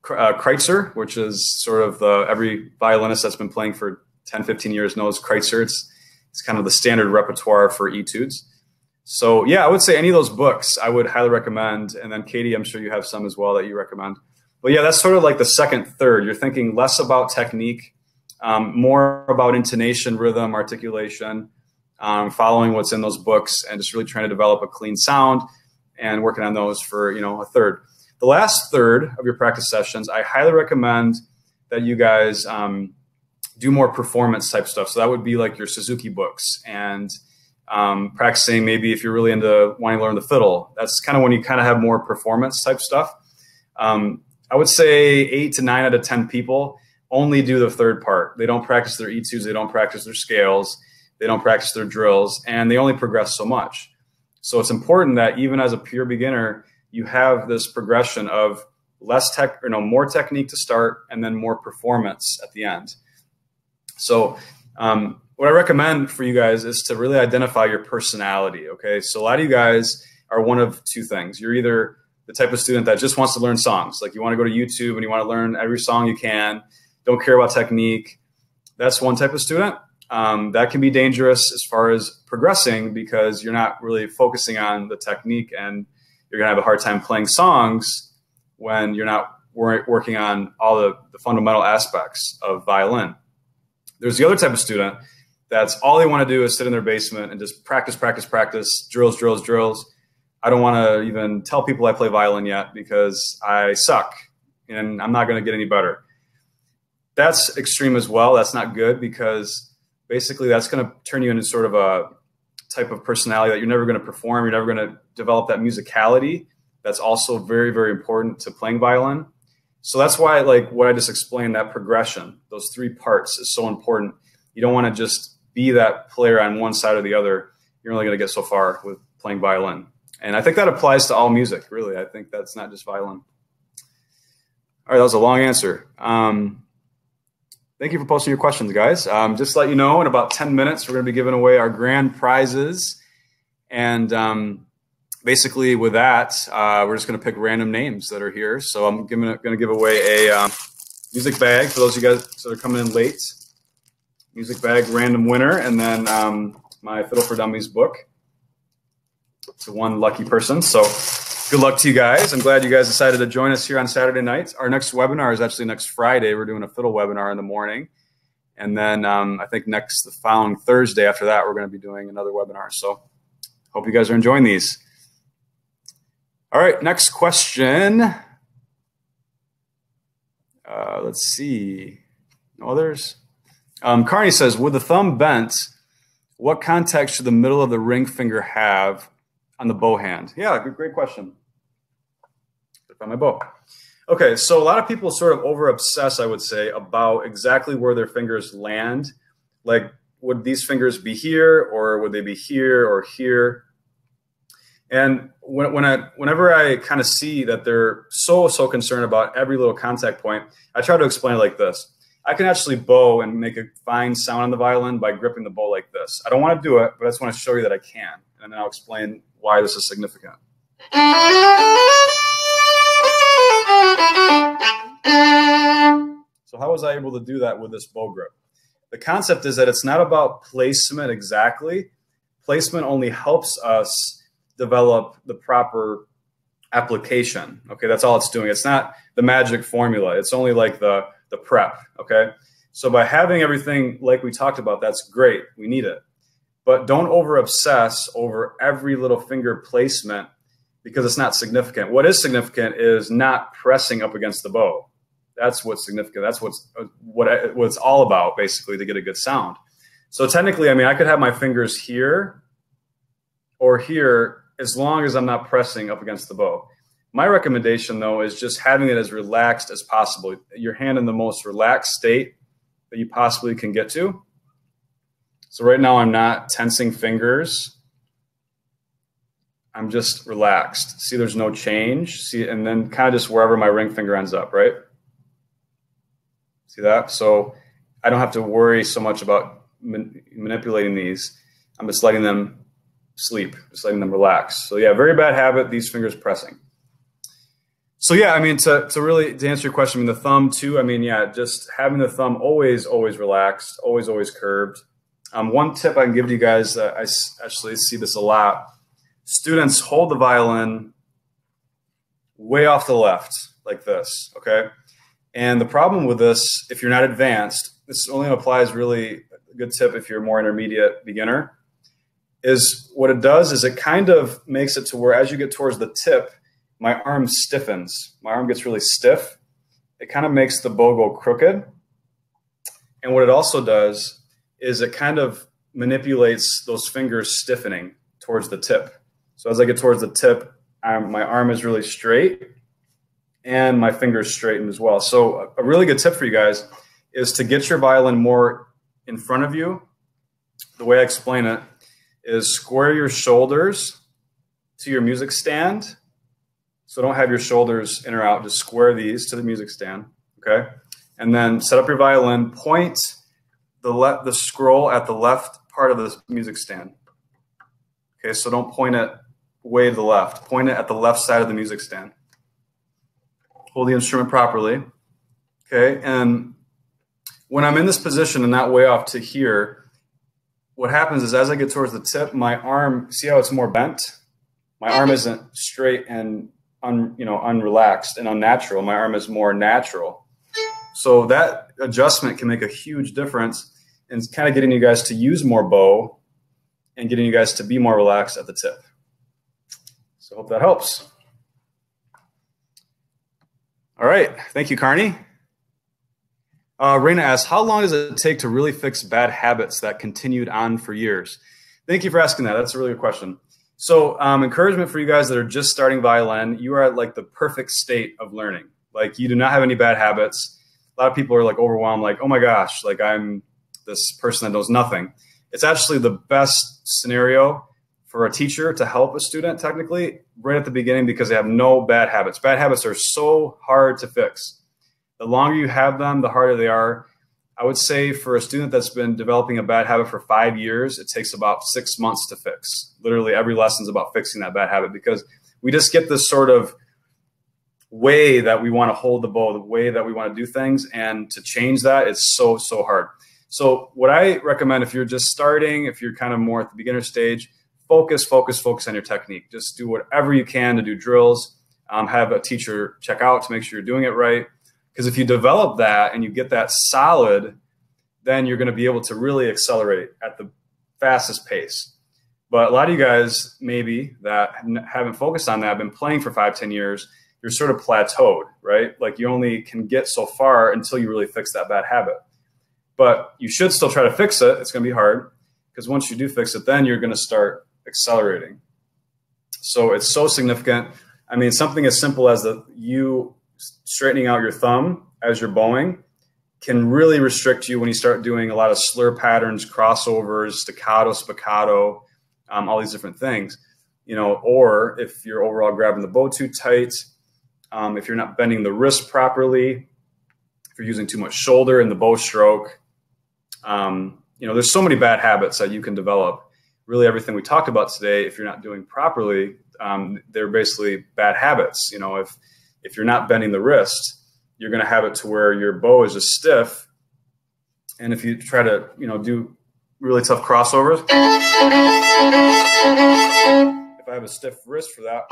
Kreutzer, which is sort of every violinist that's been playing for 10, 15 years knows Kreutzer. It's kind of the standard repertoire for etudes. So yeah, I would say any of those books I would highly recommend. And then Katie, I'm sure you have some as well that you recommend. But yeah, that's sort of like the second third. You're thinking less about technique, more about intonation, rhythm, articulation, following what's in those books, and just really trying to develop a clean sound and working on those for, a third. The last third of your practice sessions, I highly recommend that you guys do more performance type stuff. So that would be like your Suzuki books and practicing, maybe if you're really into wanting to learn the fiddle. That's kind of when you kind of have more performance type stuff. I would say 8 to 9 out of 10 people only do the third part. They don't practice their etudes, they don't practice their scales, they don't practice their drills, and they only progress so much. So it's important that even as a pure beginner, you have this progression of more technique to start and then more performance at the end. So what I recommend for you guys is to really identify your personality. Okay, so a lot of you guys are one of two things. You're either the type of student that just wants to learn songs, like you want to go to YouTube and you want to learn every song you can, don't care about technique. That's one type of student. That can be dangerous as far as progressing because you're not really focusing on the technique and you're gonna have a hard time playing songs when you're not working on all the fundamental aspects of violin. There's the other type of student that's all they want to do is sit in their basement and just practice, drills, drills, drills. I don't want to even tell people I play violin yet because I suck and I'm not going to get any better. That's extreme as well. That's not good because basically that's going to turn you into sort of a type of personality that you're never going to perform. You're never going to develop that musicality. That's also very, very important to playing violin. So that's why, like what I just explained, that progression, those three parts is so important. You don't want to just be that player on one side or the other. You're only going to get so far with playing violin. And I think that applies to all music, really. I think that's not just violin. All right, that was a long answer. Thank you for posting your questions, guys. Just to let you know, in about 10 minutes, we're going to be giving away our grand prizes. And basically with that, we're just going to pick random names that are here. So I'm going to give away a music bag for those of you guys that are coming in late. Music bag, random winner, and then my Fiddle for Dummies book to one lucky person. So good luck to you guys. I'm glad you guys decided to join us here on Saturday nights. Our next webinar is actually next Friday. We're doing a fiddle webinar in the morning. And then I think the following Thursday after that, we're going to be doing another webinar. So hope you guys are enjoying these. All right, next question. Let's see. No others? Carney says, with the thumb bent, what contact should the middle of the ring finger have on the bow hand? Yeah, great question. Find my bow. Okay, so a lot of people sort of over obsess, I would say, about exactly where their fingers land. Like, would these fingers be here, or would they be here or here? And whenever I kind of see that they're so concerned about every little contact point, I try to explain it like this. I can actually bow and make a fine sound on the violin by gripping the bow like this. I don't want to do it, but I just want to show you that I can. And then I'll explain why this is significant. So how was I able to do that with this bow grip? The concept is that it's not about placement exactly. Placement only helps us develop the proper application. Okay, that's all it's doing. It's not the magic formula. It's only like the prep. Okay, so by having everything like we talked about, that's great. We need it. But don't over obsess over every little finger placement because it's not significant. What is significant is not pressing up against the bow. That's what's significant. That's what it's all about, basically, to get a good sound. So technically, I mean, I could have my fingers here or here as long as I'm not pressing up against the bow. My recommendation, though, is just having it as relaxed as possible. Your hand in the most relaxed state that you possibly can get to. So right now I'm not tensing fingers. I'm just relaxed. See, there's no change. See, and then kind of just wherever my ring finger ends up, right? See that? So I don't have to worry so much about manipulating these. I'm just letting them sleep, just letting them relax. So yeah, very bad habit, these fingers pressing. So yeah, I mean, to answer your question, I mean, the thumb too, I mean, yeah, just having the thumb always relaxed, always curved. One tip I can give to you guys, I actually see this a lot. Students hold the violin way off to the left, like this, okay? And the problem with this, if you're not advanced, this only applies really a good tip if you're more intermediate beginner, is what it does is it kind of makes it to where as you get towards the tip, my arm stiffens. My arm gets really stiff. It kind of makes the bow go crooked. And what it also does is it kind of manipulates those fingers stiffening towards the tip. So as I get towards the tip, my arm is really straight and my fingers straightened as well. So a really good tip for you guys is to get your violin more in front of you. The way I explain it is square your shoulders to your music stand. So don't have your shoulders in or out, just square these to the music stand, okay? And then set up your violin, point the scroll at the left part of the music stand. Okay, so don't point it way to the left. Point it at the left side of the music stand. Hold the instrument properly. Okay, and when I'm in this position and not way off to here, what happens is as I get towards the tip, my arm, see how it's more bent? My arm isn't straight and unrelaxed and unnatural. My arm is more natural. So that adjustment can make a huge difference in kind of getting you guys to use more bow and getting you guys to be more relaxed at the tip. So hope that helps. All right, thank you, Carney. Raina asks, how long does it take to really fix bad habits that continued on for years? Thank you for asking that. That's a really good question. So encouragement for you guys that are just starting violin, you are at like the perfect state of learning. Like you do not have any bad habits. A lot of people are like overwhelmed, like, oh my gosh, like I'm this person that knows nothing. It's actually the best scenario for a teacher to help a student technically right at the beginning because they have no bad habits. Bad habits are so hard to fix. The longer you have them, the harder they are. I would say for a student that's been developing a bad habit for 5 years, it takes about 6 months to fix. Literally every lesson is about fixing that bad habit because we just get this sort of way that we want to hold the bow, the way that we want to do things. And to change that, it's so, so hard. So what I recommend if you're just starting, if you're kind of more at the beginner stage, focus on your technique. Just do whatever you can to do drills. Have a teacher check out to make sure you're doing it right. Because if you develop that and you get that solid, then you're going to be able to really accelerate at the fastest pace. But a lot of you guys maybe that haven't focused on that, have been playing for 5-10 years, you're sort of plateaued, right? Like you only can get so far until you really fix that bad habit. But you should still try to fix it. It's going to be hard because once you do fix it, then you're going to start accelerating. So it's so significant. I mean, something as simple as you straightening out your thumb as you're bowing can really restrict you when you start doing a lot of slur patterns, crossovers, staccato, spiccato, all these different things, or if you're overall grabbing the bow too tight, if you're not bending the wrist properly, if you're using too much shoulder in the bow stroke, there's so many bad habits that you can develop. Really everything we talked about today, if you're not doing properly, they're basically bad habits. If you're not bending the wrist, you're going to have it to where your bow is just stiff. And if you try to, do really tough crossovers, if I have a stiff wrist for that,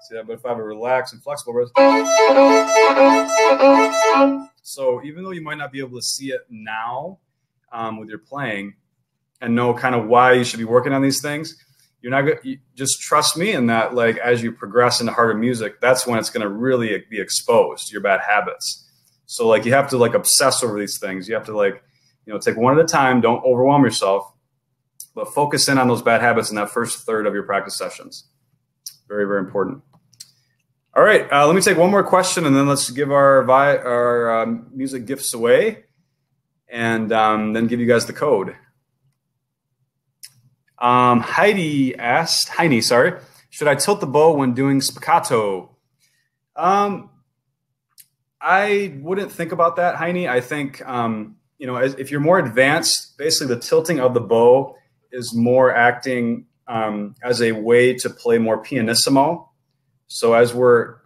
see that, but if I have a relaxed and flexible wrist, so even though you might not be able to see it now with your playing and know kind of why you should be working on these things, you're not going to just trust me in that, like, as you progress into harder music, that's when it's going to really be exposed, your bad habits. So like, you have to like obsess over these things. You have to like, take one at a time. Don't overwhelm yourself, but focus in on those bad habits in that first third of your practice sessions. Very, very important. All right. Let me take one more question and then let's give our music gifts away and then give you guys the code. Heidi asked, should I tilt the bow when doing spiccato? I wouldn't think about that, Heidi. I think, if you're more advanced, basically the tilting of the bow is more acting as a way to play more pianissimo. So as we're,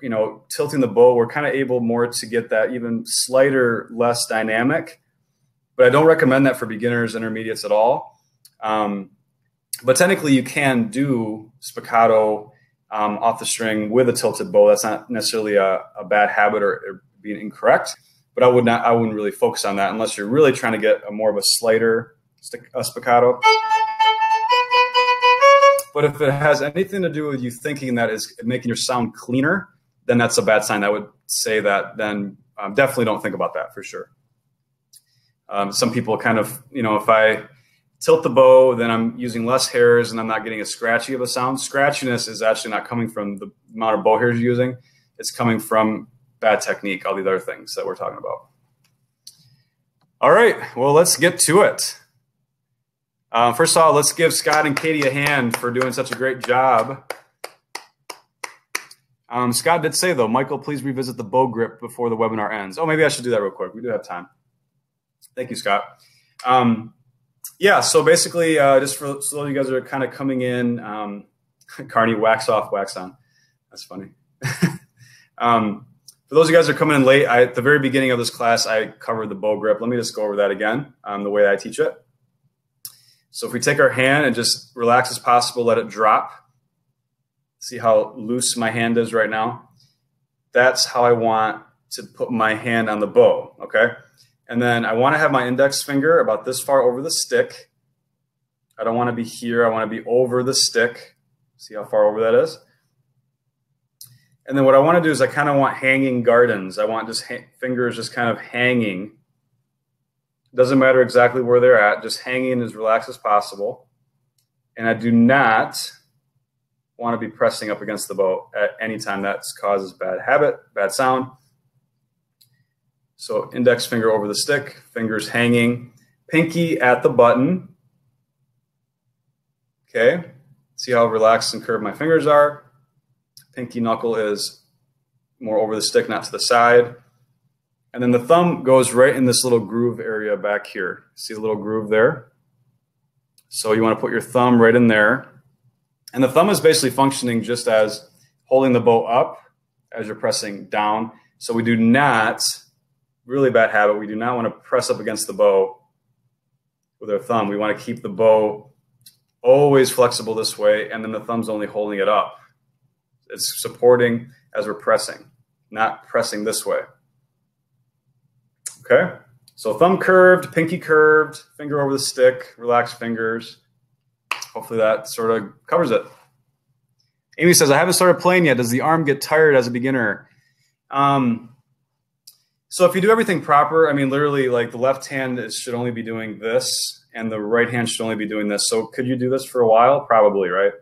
tilting the bow, we're kind of able more to get that even slighter, less dynamic. But I don't recommend that for beginners, intermediates at all. But technically, you can do spiccato off the string with a tilted bow. That's not necessarily a bad habit or being incorrect. But I wouldn't really focus on that unless you're really trying to get more of a slighter spiccato. But if it has anything to do with you thinking that is making your sound cleaner, then that's a bad sign. I would say that then definitely don't think about that for sure. Some people kind of, if I tilt the bow, then I'm using less hairs and I'm not getting as scratchy of a sound. Scratchiness is actually not coming from the amount of bow hairs you're using. It's coming from bad technique, all these other things that we're talking about. All right, well, let's get to it. First of all, let's give Scott and Katie a hand for doing such a great job. Scott did say, though, Michael, please revisit the bow grip before the webinar ends. Oh, maybe I should do that real quick. We do have time. Thank you, Scott. Yeah, so basically, just for those of you guys that are kind of coming in, Carney, wax off, wax on. That's funny. For those of you guys that are coming in late, at the very beginning of this class, I covered the bow grip. Let me just go over that again, the way I teach it. So if we take our hand and just relax as possible, let it drop. See how loose my hand is right now? That's how I want to put my hand on the bow, okay? And then I want to have my index finger about this far over the stick. I don't want to be here. I want to be over the stick. See how far over that is? And then what I want to do is I kind of want hanging gardens. I want just fingers just kind of hanging. Doesn't matter exactly where they're at, just hanging as relaxed as possible. And I do not want to be pressing up against the bow at any time. That causes bad habit, bad sound. So index finger over the stick, fingers hanging, pinky at the button. Okay, see how relaxed and curved my fingers are. Pinky knuckle is more over the stick, not to the side. And then the thumb goes right in this little groove area back here. See the little groove there? So you want to put your thumb right in there. And the thumb is basically functioning just as holding the bow up as you're pressing down. So we do not, really bad habit, we do not want to press up against the bow with our thumb. We want to keep the bow always flexible this way, and then the thumb's only holding it up. It's supporting as we're pressing, not pressing this way. Okay? So thumb curved, pinky curved, finger over the stick, relaxed fingers. Hopefully that sort of covers it. Amy says, I haven't started playing yet. Does the arm get tired as a beginner? So if you do everything proper, I mean, literally, like the left hand should only be doing this, and the right hand should only be doing this. So could you do this for a while? Probably, right?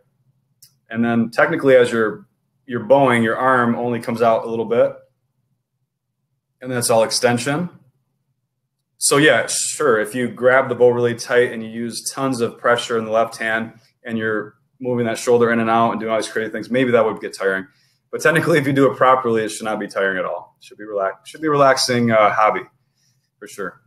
And then technically, as you're bowing, your arm only comes out a little bit, and then it's all extension. So yeah, sure, if you grab the bow really tight and you use tons of pressure in the left hand and you're moving that shoulder in and out and doing all these crazy things, maybe that would get tiring. But technically, if you do it properly, it should not be tiring at all. It should be relaxing hobby, for sure.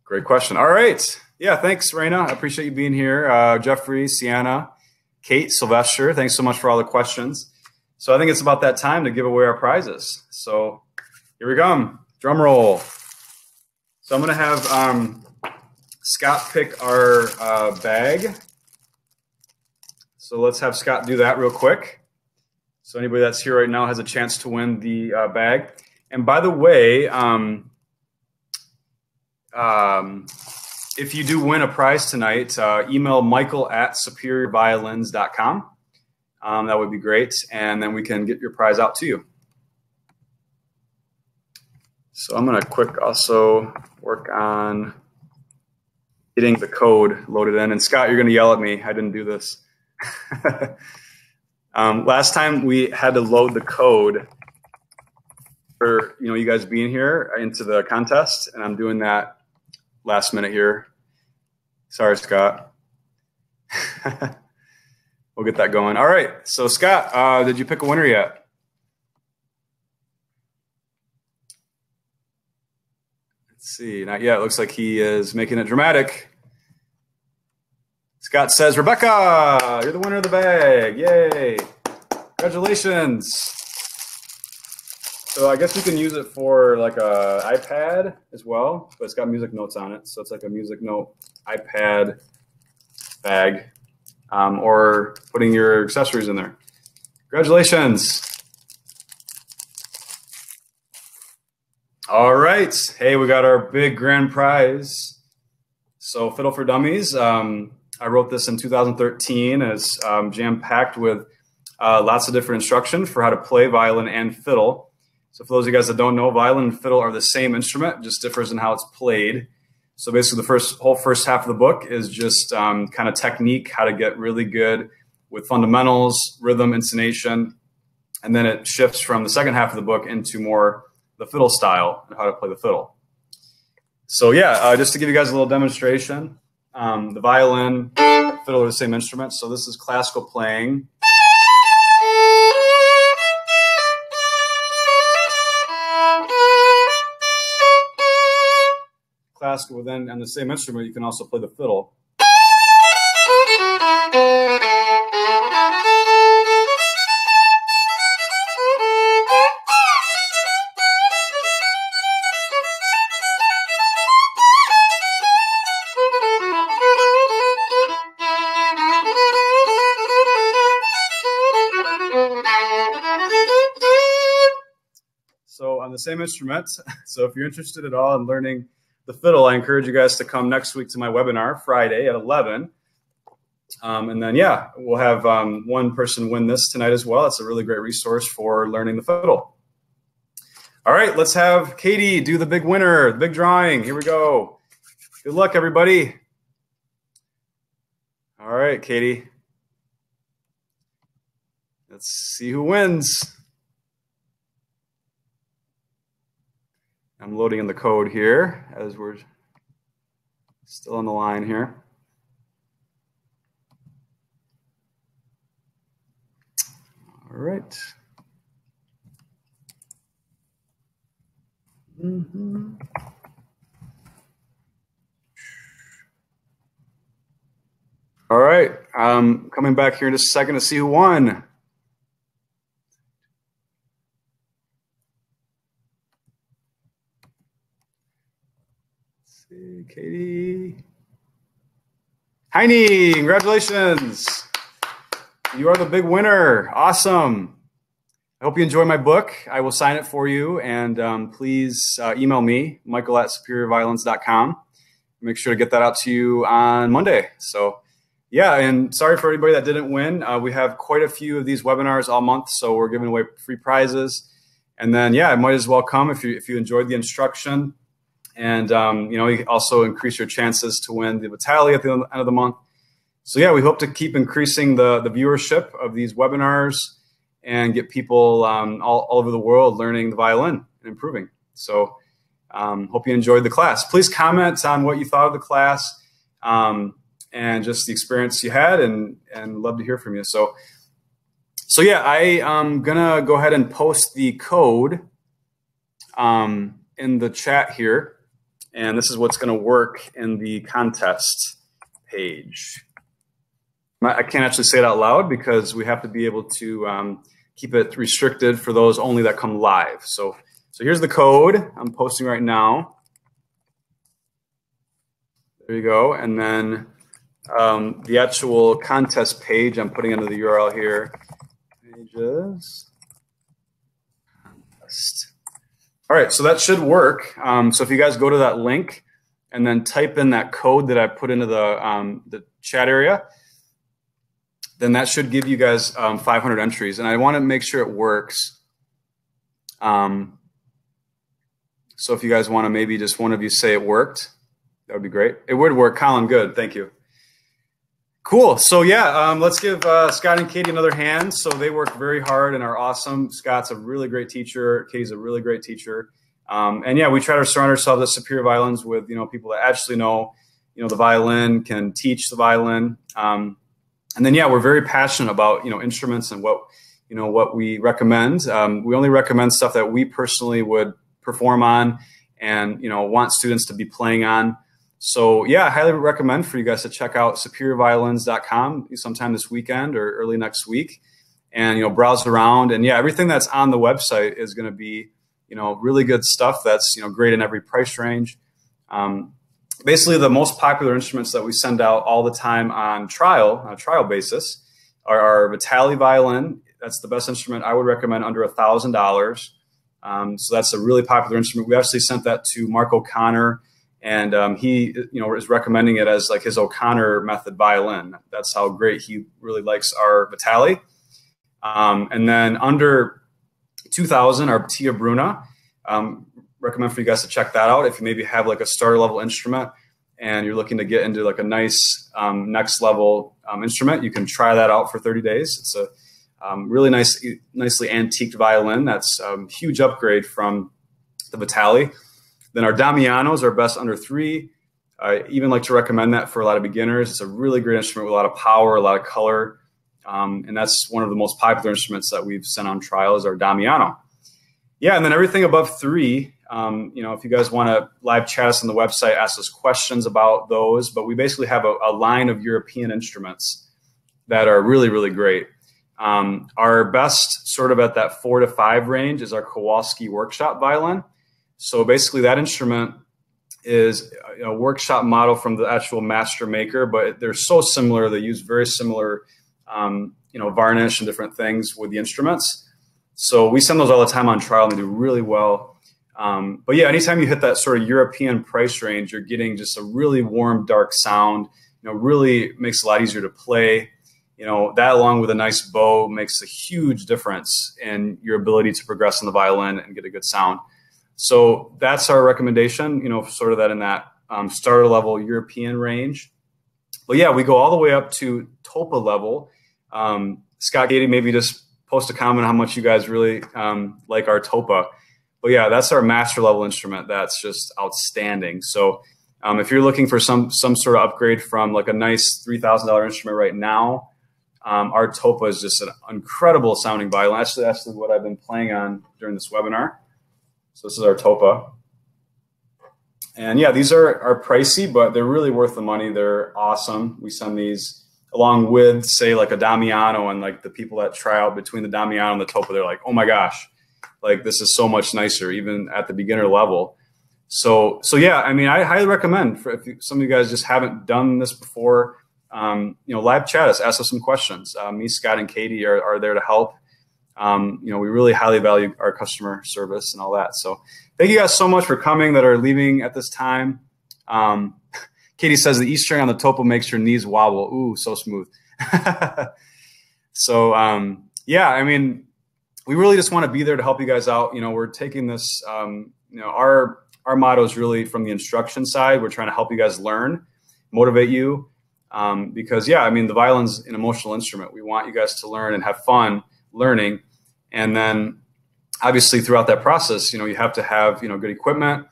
Great question. All right. Yeah, thanks, Raina. I appreciate you being here. Jeffrey, Sienna, Kate, Sylvester, thanks so much for all the questions. So I think it's about that time to give away our prizes. So here we come. Drum roll. So I'm going to have Scott pick our bag. So let's have Scott do that real quick. So anybody that's here right now has a chance to win the bag. And by the way, if you do win a prize tonight, email michael@superiorviolins.com. That would be great. And then we can get your prize out to you. So I'm going to quick also work on getting the code loaded in. And Scott, you're going to yell at me. I didn't do this. Last time we had to load the code for you guys being here into the contest, and I'm doing that last minute here. Sorry, Scott. We'll get that going. All right. So Scott, did you pick a winner yet? Let's see. Not yet. It looks like he is making it dramatic. Scott says, Rebecca, you're the winner of the bag. Yay. Congratulations. So I guess you can use it for like a iPad as well, but it's got music notes on it. So it's like a music note iPad bag, or putting your accessories in there. Congratulations. All right. Hey, we got our big grand prize. So Fiddle for Dummies. I wrote this in 2013. It's jam-packed with lots of different instruction for how to play violin and fiddle. So for those of you guys that don't know, violin and fiddle are the same instrument, just differs in how it's played. So basically the whole first half of the book is just kind of technique, how to get really good with fundamentals, rhythm, intonation. And then it shifts from the second half of the book into more the fiddle style and how to play the fiddle. So yeah, just to give you guys a little demonstration, the violin, fiddle are the same instruments. So this is classical playing. Classical, then on the same instrument, you can also play the fiddle. So on the same instrument. So if you're interested at all in learning the fiddle, I encourage you guys to come next week to my webinar, Friday at 11. And then, yeah, we'll have one person win this tonight as well. It's a really great resource for learning the fiddle. All right, let's have Katie do the big winner, the big drawing. Here we go. Good luck, everybody. All right, Katie. Let's see who wins. I'm loading in the code here as we're still on the line here. All right. All right. Coming back here in just a second to see who won. Katie. Heine, congratulations. You are the big winner. Awesome. I hope you enjoy my book. I will sign it for you. And please email me, michael@superiorviolins.com. Make sure to get that out to you on Monday. So, yeah, and sorry for anybody that didn't win. We have quite a few of these webinars all month, so we're giving away free prizes. And then, yeah, I might as well come if you enjoyed the instruction. And, you know, you also increase your chances to win the Vitali at the end of the month. So, yeah, we hope to keep increasing the viewership of these webinars and get people all over the world learning the violin and improving. So, hope you enjoyed the class. Please comment on what you thought of the class and just the experience you had, and love to hear from you. So yeah, I am going to go ahead and post the code in the chat here. And this is what's going to work in the contest page. I can't actually say it out loud because we have to be able to keep it restricted for those only that come live. So here's the code I'm posting right now. There you go. And then the actual contest page, I'm putting under the URL here. Pages. Contest. All right, so that should work. So if you guys go to that link and then type in that code that I put into the chat area, then that should give you guys 500 entries. And I want to make sure it works. So if you guys want to maybe just one of you say it worked, that would be great. It would work. Colin, good. Thank you. Cool. So yeah, let's give Scott and Katie another hand. So they work very hard and are awesome. Scott's a really great teacher. Katie's a really great teacher. And yeah, we try to surround ourselves at Superior Violins with, you know, people that actually know, you know, the violin, can teach the violin. And then, yeah, we're very passionate about, you know, instruments and what we recommend. We only recommend stuff that we personally would perform on and, you know, want students to be playing on. So, yeah, I highly recommend for you guys to check out superiorviolins.com sometime this weekend or early next week and, you know, browse around. And, yeah, everything that's on the website is going to be, you know, really good stuff that's, you know, great in every price range. Basically, the most popular instruments that we send out all the time on a trial basis are our Vitali violin. That's the best instrument I would recommend under $1,000. So that's a really popular instrument. We actually sent that to Mark O'Connor. And he, you know, is recommending it as like his O'Connor method violin. That's how great he really likes our Vitali. And then under 2,000, our Tia Bruna. Recommend for you guys to check that out if you maybe have like a starter level instrument and you're looking to get into like a nice next level instrument. You can try that out for 30 days. It's Really nicely antiqued violin. That's a huge upgrade from the Vitali. Then our Damiano's are best under 3. I even like to recommend that for a lot of beginners. It's a really great instrument with a lot of power, a lot of color. And that's one of the most popular instruments that we've sent on trial is our Damiano. Yeah, and then everything above 3, if you guys want to live chat us on the website, ask us questions about those. But we basically have a line of European instruments that are really, really great. Our best sort of at that 4 to 5 range is our Kowalski workshop violin. So basically that instrument is a workshop model from the actual master maker, but they're so similar. They use very similar, varnish and different things with the instruments. So we send those all the time on trial and they do really well. But yeah, anytime you hit that sort of European price range, you're getting just a really warm, dark sound, really makes it a lot easier to play. That along with a nice bow makes a huge difference in your ability to progress on the violin and get a good sound. So that's our recommendation, sort of that in that starter level European range. But yeah, we go all the way up to Topa level. Scott, Katie, maybe just post a comment on how much you guys really like our Topa. But yeah, that's our master level instrument. That's just outstanding. So if you're looking for some sort of upgrade from like a nice $3,000 instrument right now, our Topa is just an incredible sounding violin. Actually, that's what I've been playing on during this webinar. So this is our Topa. And yeah, these are pricey, but they're really worth the money. They're awesome. We send these along with, say, like a Damiano, and like the people that try out between the Damiano and the Topa, they're like, oh my gosh, like this is so much nicer, even at the beginner level. So yeah, I mean, I highly recommend if some of you guys just haven't done this before, live chat us, ask us some questions. Me, Scott, and Katie are there to help. We really highly value our customer service and all that. So thank you guys so much for coming that are leaving at this time. Katie says the E string on the Topa makes your knees wobble. Ooh, so smooth. So, yeah, I mean, we really just want to be there to help you guys out. We're taking this, our motto is really from the instruction side. We're trying to help you guys learn, motivate you. Because yeah, I mean, the violin's an emotional instrument. We want you guys to learn and have fun learning. And then obviously throughout that process, you have to have, good equipment.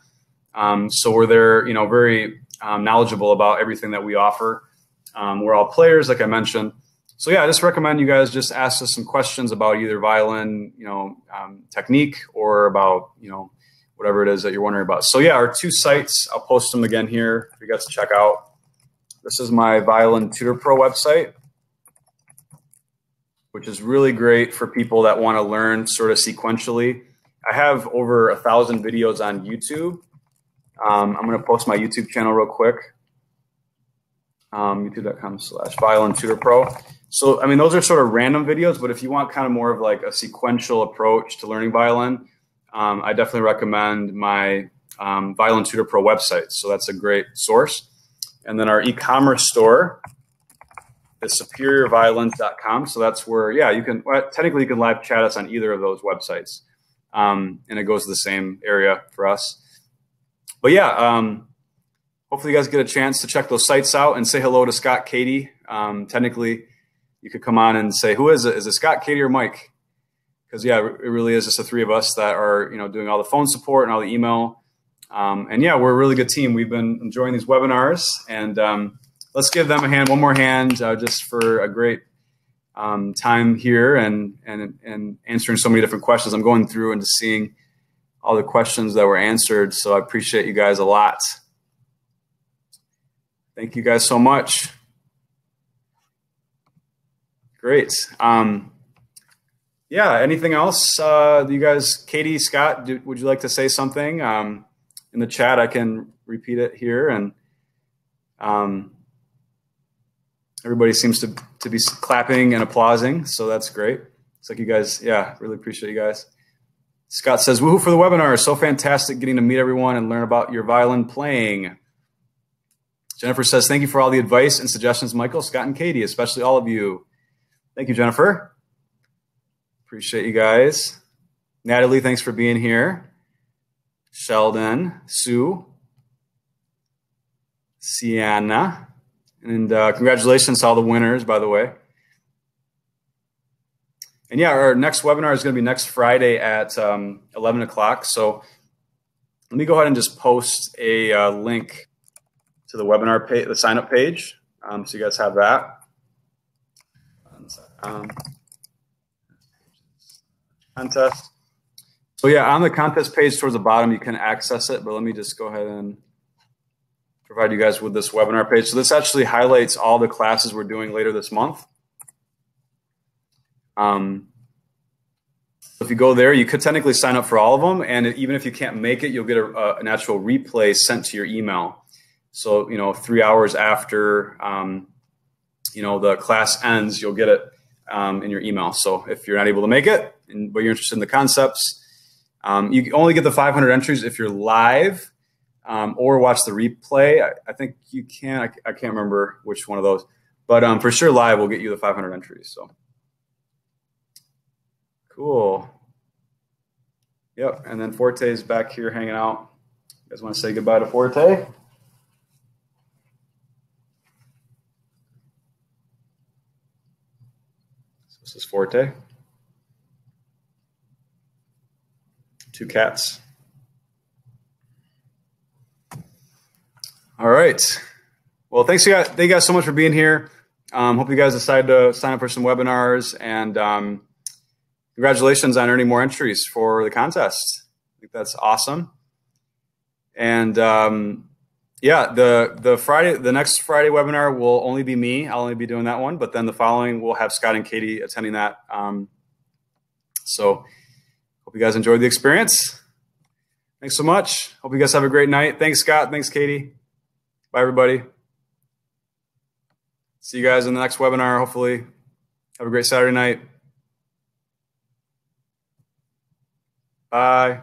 So we're there, very knowledgeable about everything that we offer. We're all players, like I mentioned. So yeah, I just recommend you guys just ask us some questions about either violin, technique, or about, whatever it is that you're wondering about. So yeah, our 2 sites, I'll post them again here for you guys to check out. This is my Violin Tutor Pro website, which is really great for people that want to learn sort of sequentially. I have over 1,000 videos on YouTube. I'm going to post my YouTube channel real quick. YouTube.com/Violin Tutor Pro. So, I mean, those are sort of random videos, but if you want kind of more of like a sequential approach to learning violin, I definitely recommend my Violin Tutor Pro website. So that's a great source. And then our e-commerce store is superiorviolins.com. So that's where, yeah, technically you can live chat us on either of those websites. And it goes to the same area for us. But yeah, hopefully you guys get a chance to check those sites out and say hello to Scott, Katie. Technically, you could come on and say, who is it? Is it Scott, Katie, or Mike? Because yeah, it really is just the 3 of us that are, doing all the phone support and all the email. And yeah, we're a really good team. We've been enjoying these webinars, and let's give them a hand, one more hand, just for a great time here and answering so many different questions. I'm going through and just seeing all the questions that were answered, so I appreciate you guys a lot. Thank you guys so much. Great. Yeah, anything else? You guys, Katie, Scott, would you like to say something? In the chat, I can repeat it here, and everybody seems to be clapping and applauding, so that's great. It's like you guys, yeah, really appreciate you guys. Scott says, woohoo for the webinar. So fantastic getting to meet everyone and learn about your violin playing. Jennifer says, thank you for all the advice and suggestions, Michael, Scott, and Katie, especially all of you. Thank you, Jennifer. Appreciate you guys. Natalie, thanks for being here. Sheldon, Sue, Sienna, and congratulations to all the winners, by the way. And yeah, our next webinar is going to be next Friday at 11 o'clock. So let me go ahead and just post a link to the webinar page, the sign up page. So you guys have that. Contest. So yeah, on the contest page towards the bottom, you can access it, but let me just go ahead and provide you guys with this webinar page. So this actually highlights all the classes we're doing later this month. If you go there, you could technically sign up for all of them, and even if you can't make it, you'll get an actual replay sent to your email. So 3 hours after the class ends, you'll get it in your email. So if you're not able to make it, but you're interested in the concepts, you only get the 500 entries if you're live or watch the replay. I think you can. I can't remember which one of those, but for sure live will get you the 500 entries. So. Cool. Yep, and then Forte's back here hanging out. You guys want to say goodbye to Forte? This is Forte. 2 cats. All right. Well, thank you guys so much for being here. Hope you guys decide to sign up for some webinars, and congratulations on earning more entries for the contest. I think that's awesome. And yeah, the next Friday webinar will only be me. I'll only be doing that one, but then the following we'll have Scott and Katie attending that. So hope you guys enjoyed the experience. Thanks so much. Hope you guys have a great night. Thanks, Scott. Thanks, Katie. Bye, everybody. See you guys in the next webinar, hopefully. Have a great Saturday night. Bye.